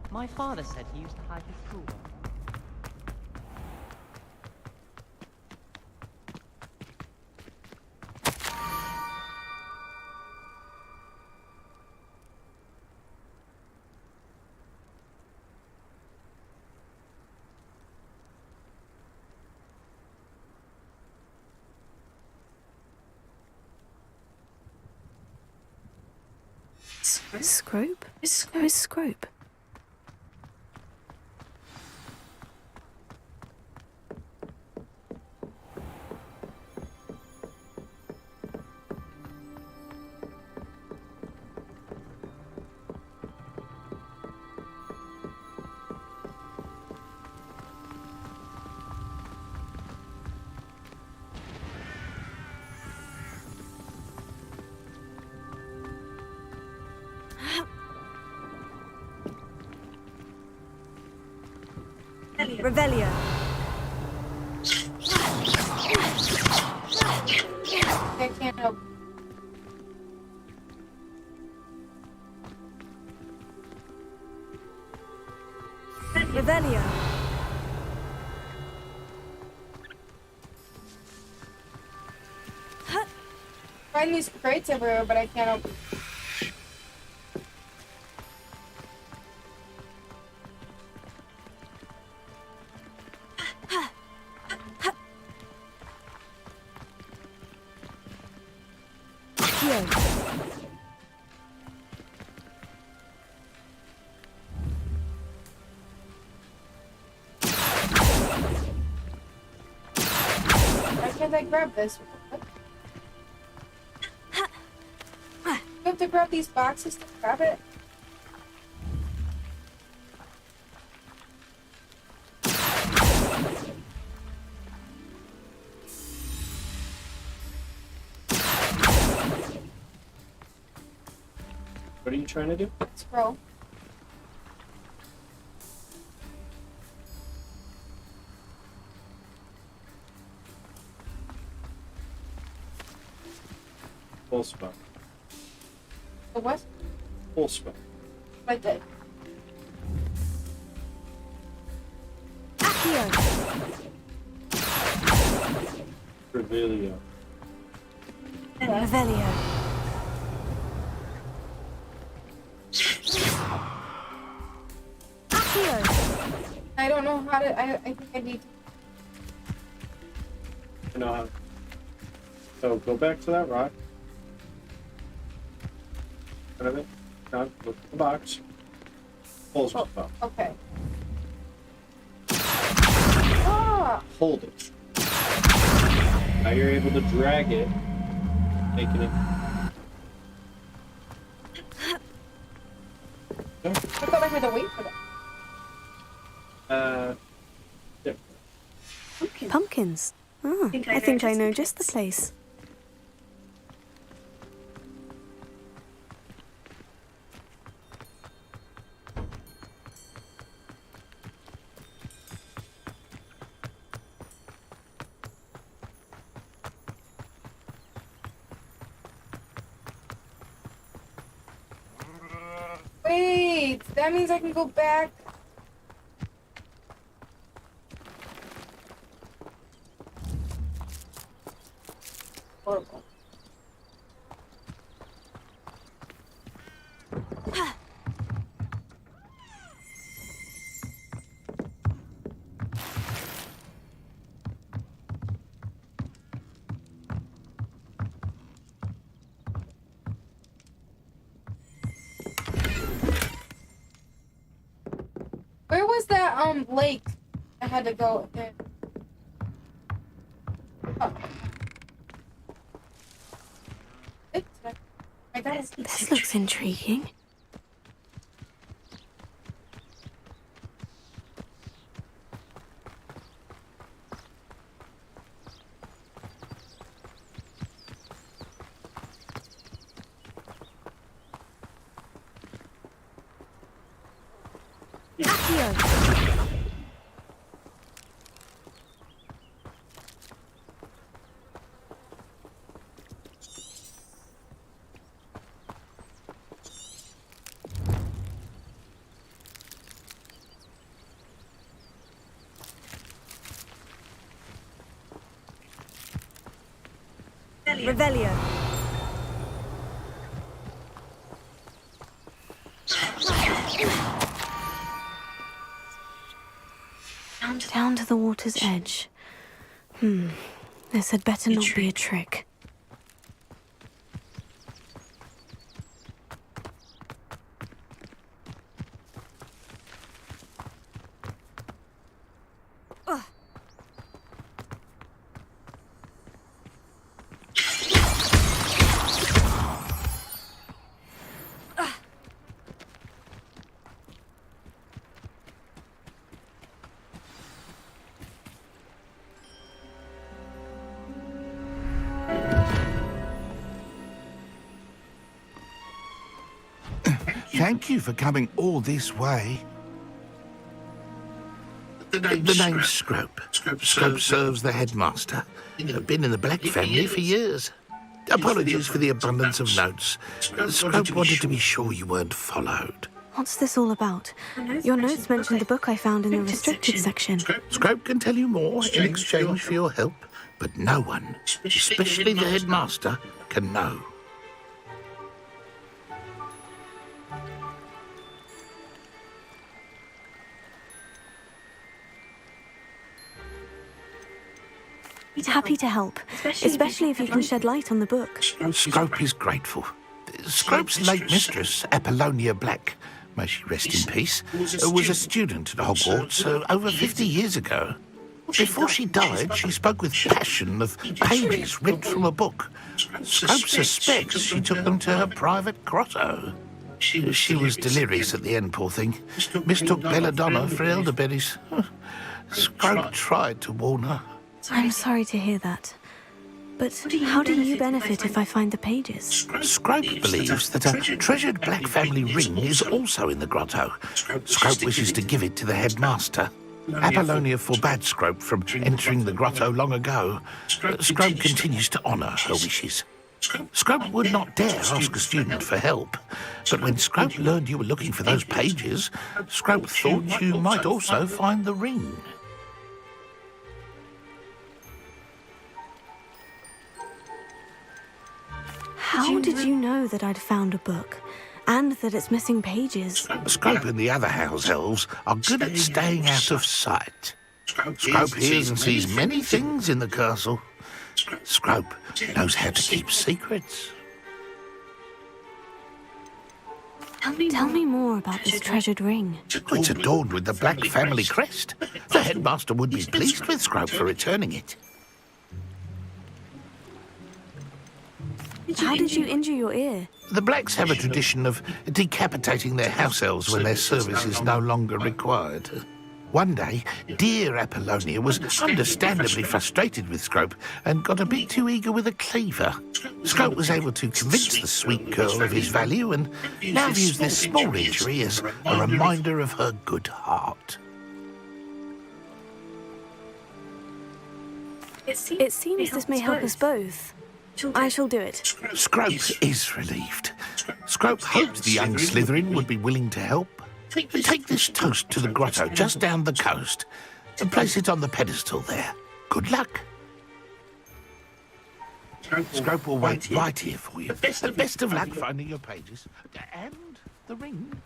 My father said he used to hide his schoolwork. Scrope? Who's Scrope? Revelio. I can't help. Revelio. Find these crates everywhere, but I can't open. Why can't I grab this? You have to grab these boxes to grab it? What are you trying to do? Scroll. Full spell. The what? Full spell. Like that. Revelio. Revelio. I don't know how to. I think I need to. You know how. So go back to that rock. Out of it. Now look at the box. Full spell. Okay. Ah! Hold it. Now you're able to drag it, making it. I thought I had to wait for that. Yeah. Pumpkins. Ah, I think I know just the place. That means I can go back. Horrible. Where was that lake I had to go in? Oh. This looks intriguing. Revelio. Down to the water's edge. This had better not be a trick. Thank you for coming all this way. The name's Scrope. Scrope serves the headmaster. Been in the Black family for years. Apologies for the abundance of notes. Scrope wanted to be sure you weren't followed. What's this all about? Your notes mentioned the book I found in the restricted section. Scrope can tell you more in exchange for your help, but no one, especially the headmaster, can know. Happy to help, especially if you can shed light on the book. Scrope is grateful. Scrope's late mistress, Apollonia Black, may she rest in peace, was a student at Hogwarts over 50 years ago. Before she died, she spoke with passion of pages ripped from a book. Scrope suspects she took them to her private grotto. She was delirious at the end, poor thing. Mistook belladonna for elderberries. Scrope tried to warn her. I'm sorry to hear that. But how do you benefit if I find the pages? Scrope believes that a treasured Black family ring is also in the grotto. Scrope wishes to give it to the headmaster. Apollonia forbade Scrope from entering the grotto long ago. Scrope continues to honour her wishes. Scrope would not dare ask a student for help, but when Scrope learned you were looking for those pages, Scrope thought you might also find the ring. How did you know that I'd found a book, and that it's missing pages? Scrope and the other house elves are good at staying out of sight. Scrope hears and sees many things in the castle. Scrope knows how to keep secrets. Tell me more about this treasured ring. It's adorned with the Black family crest. The headmaster would be pleased with Scrope for returning it. How did you injure your ear? The Blacks have a tradition of decapitating their house elves when their service is no longer required. One day, dear Apollonia was understandably frustrated with Scrope and got a bit too eager with a cleaver. Scrope was able to convince the sweet girl of his value and now views this small injury as a reminder of her good heart. It seems this may help us both. I shall do it. Scrope is relieved. Scrope hoped the young Slytherin would be willing to help. Take this toast to the grotto just down the coast and place it on the pedestal there. Good luck. Scrope will wait right here for you. Best of luck finding your pages. And the ring.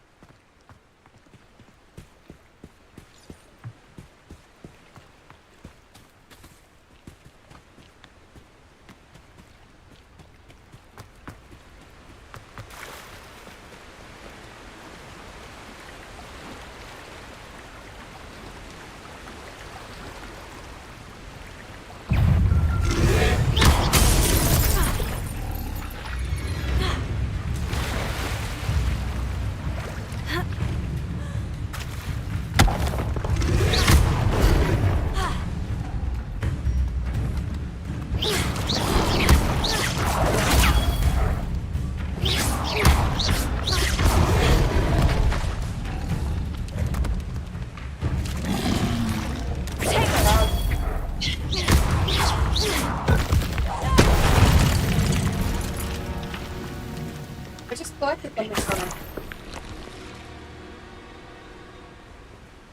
I just collected them this summer.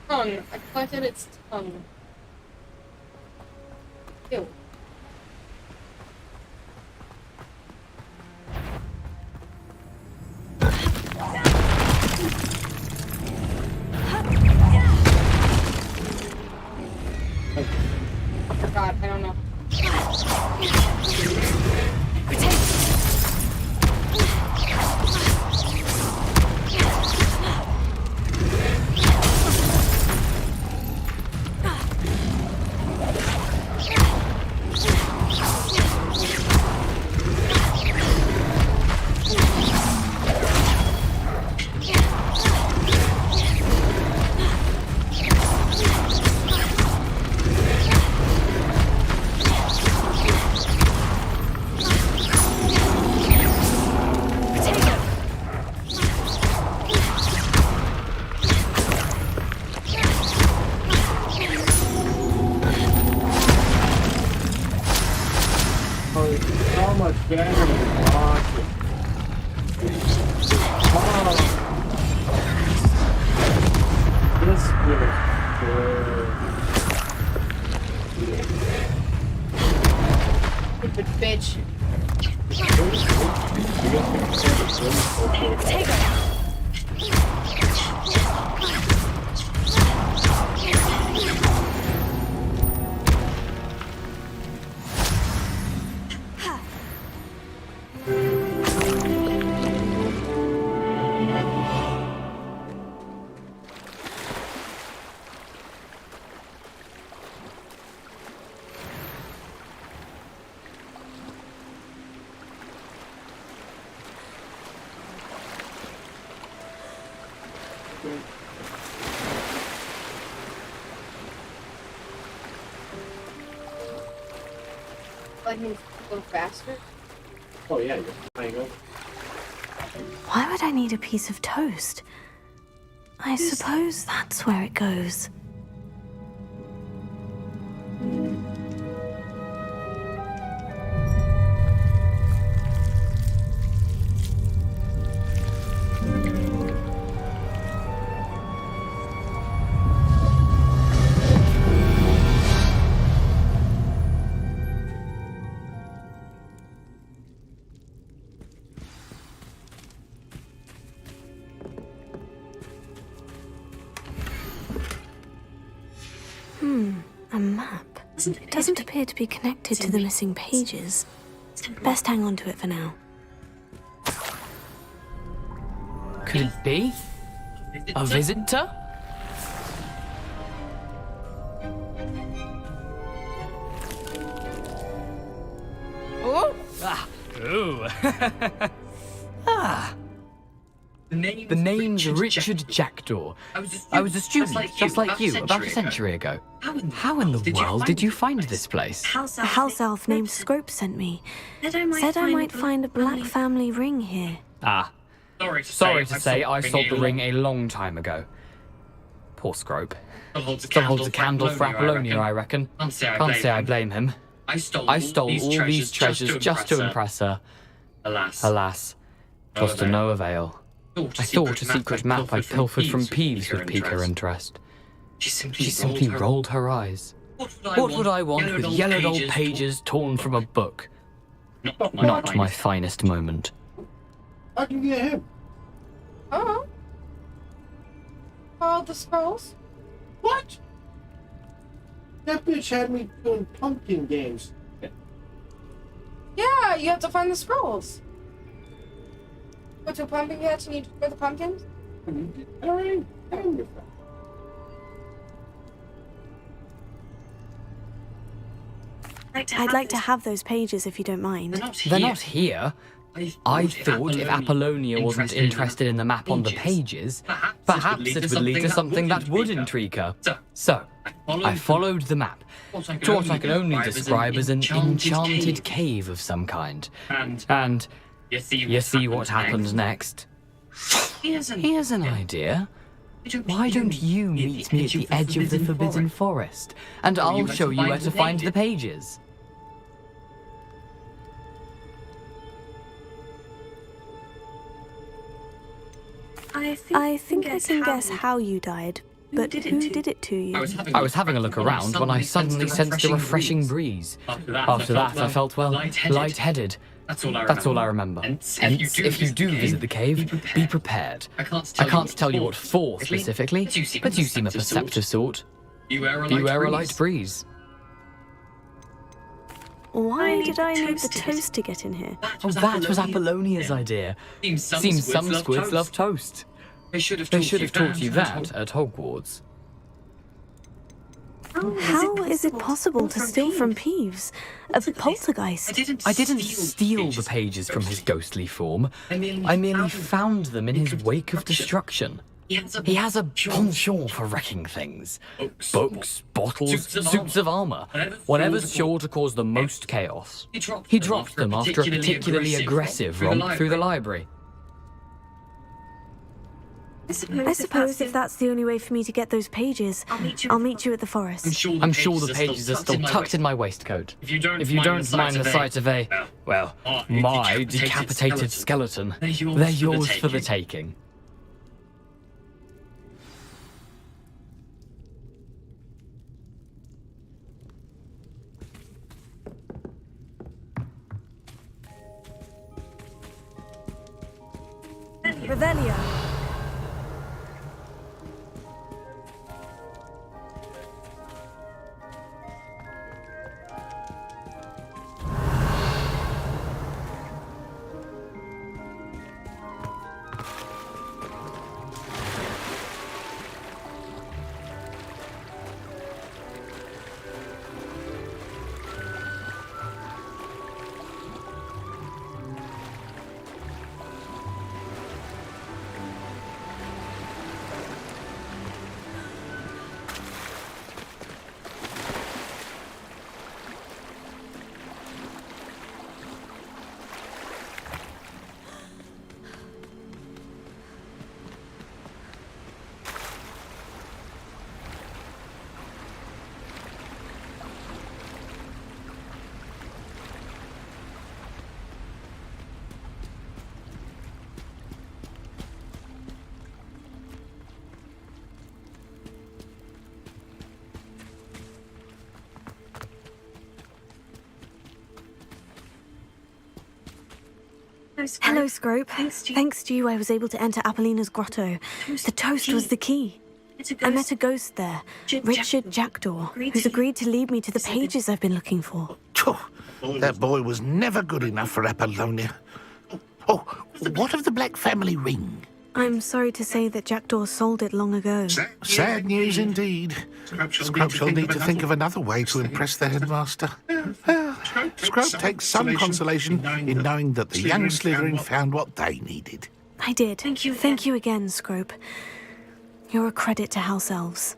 Tongue. I collected its tongue. Ew. I forgot. I don't know. So much better than watching. Oh. This feels good. Stupid bitch. Take it. Like me go faster? Oh yeah, there you go. Why would I need a piece of toast? I suppose that's where it goes. A map. It doesn't appear to be connected to the missing pages. Best hang on to it for now. Could it be? A visitor? Oh! Ah! Ooh! Ah! The name's Richard Jackdaw. I was a student, just like you, about a century ago. How in the world did you find this place? A house elf named Scrope sent me. Said I might find a black family ring here. Ah. Sorry to say, I sold the ring a long time ago. Poor Scrope. Still holds a candle for Apollonia, I reckon. Can't say I blame him. I stole all these treasures just to impress her. Alas, 'twas to no avail. I thought a secret map I'd pilfered from Peeves would pique her interest. She simply rolled her eyes. What would I want with yellowed old pages torn from a book? Not my finest moment. I can get him. Oh. Oh, the scrolls? What? That bitch had me doing pumpkin games. Yeah, you have to find the scrolls. Go to a pumpkin patch and you for the pumpkins? I'd like to have those pages if you don't mind. They're not here. I thought if Apollonia wasn't interested in the map on the pages, perhaps it would lead to something that would intrigue her. So, I followed the map to what I can only describe as an enchanted cave of some kind. And you see what happens next. Here's an idea. Why don't you meet me at the edge of the Forbidden Forest, and I'll show you where to find the pages. I think I can guess how you died, but who did it to you? I was having a look around when I suddenly sensed a refreshing breeze. After that, I felt, well, lightheaded. That's all I remember. Hence, if you do visit the cave, be prepared. I can't tell you what for specifically, but you seem a perceptive sort. Beware a light breeze. Why did I need the toast to get in here? Oh, that was Apollonia's idea. Seems some squids love toast. They should have taught you that at Hogwarts. How is it possible to steal from Peeves? A poltergeist? I didn't steal the pages from his ghostly form. I merely found them in his wake of destruction. He has a penchant for wrecking things. Books, bottles, suits of armor. Whatever's sure to cause the most chaos. He dropped them after a particularly aggressive romp through the library. I suppose if that's the only way for me to get those pages, I'll meet you at the forest. I'm sure the pages are still tucked in my waistcoat. If you don't mind the sight of a, well, my decapitated skeleton, they're yours for the taking. Revelio. Hello, Scrope. Thanks to you, I was able to enter Apollina's grotto. The toast was the key. I met a ghost there, Richard Jackdaw, who's agreed to lead me to the pages I've been looking for. That boy was never good enough for Apollonia. Oh, what of the Black family ring? I'm sorry to say that Jackdaw sold it long ago. Sad news indeed. Scrub shall need to think of another way to impress the headmaster. Scrub takes some consolation in knowing that the young Slytherin found what they needed. I did. Thank you again, Scrope. You're a credit to House Elves.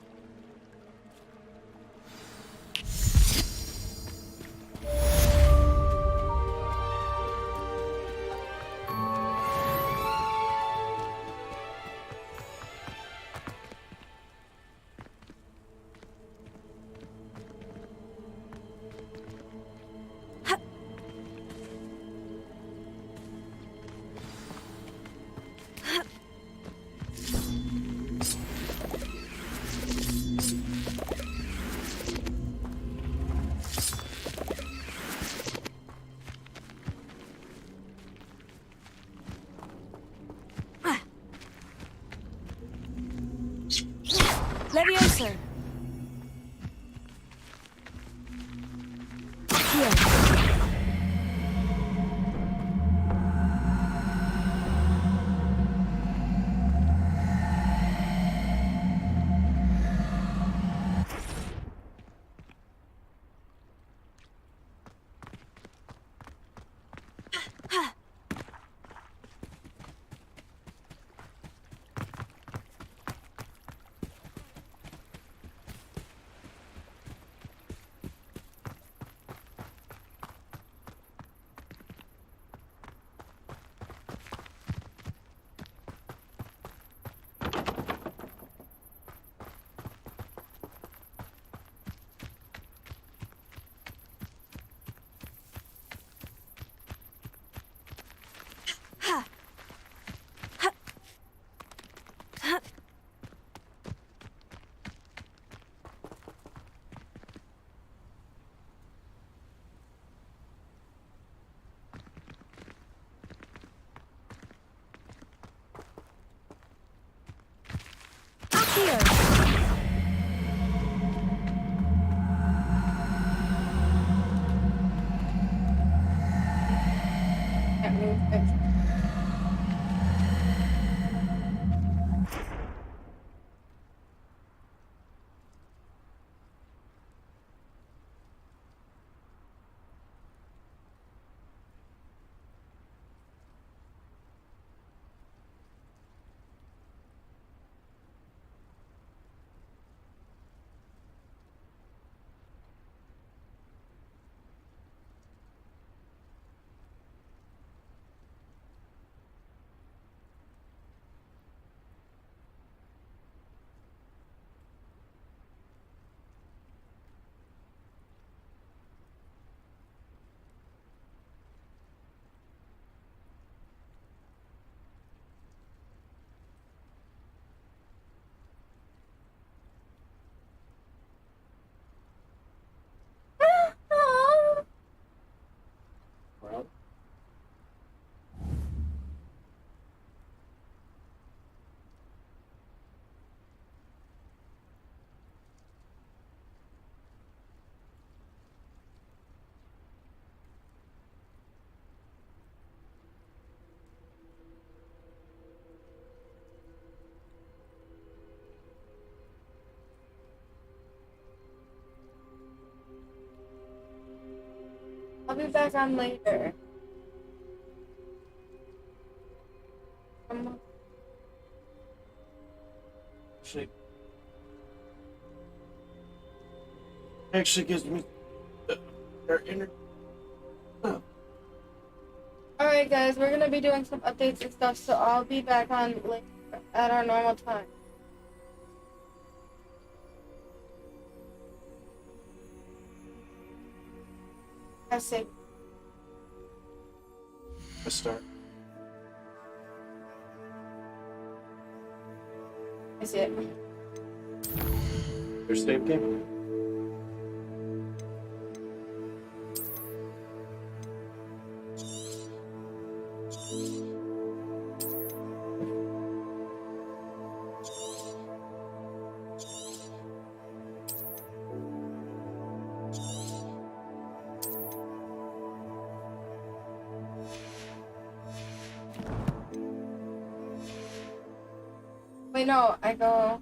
Levioso. Here. I'll be back on later. Actually gives me their inner. Alright guys, we're gonna be doing some updates and stuff, so I'll be back on later at our normal time. Have safe. Let's start. Is it? Your save game. Wait, no, I go.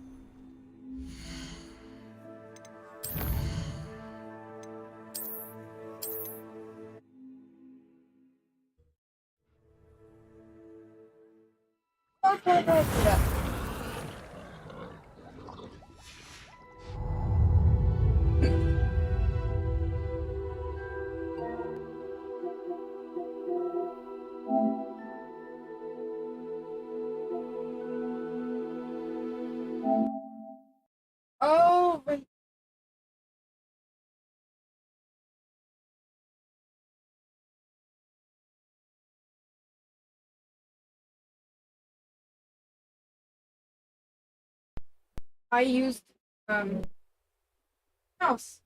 Why do I do that? Oh, right. I used house.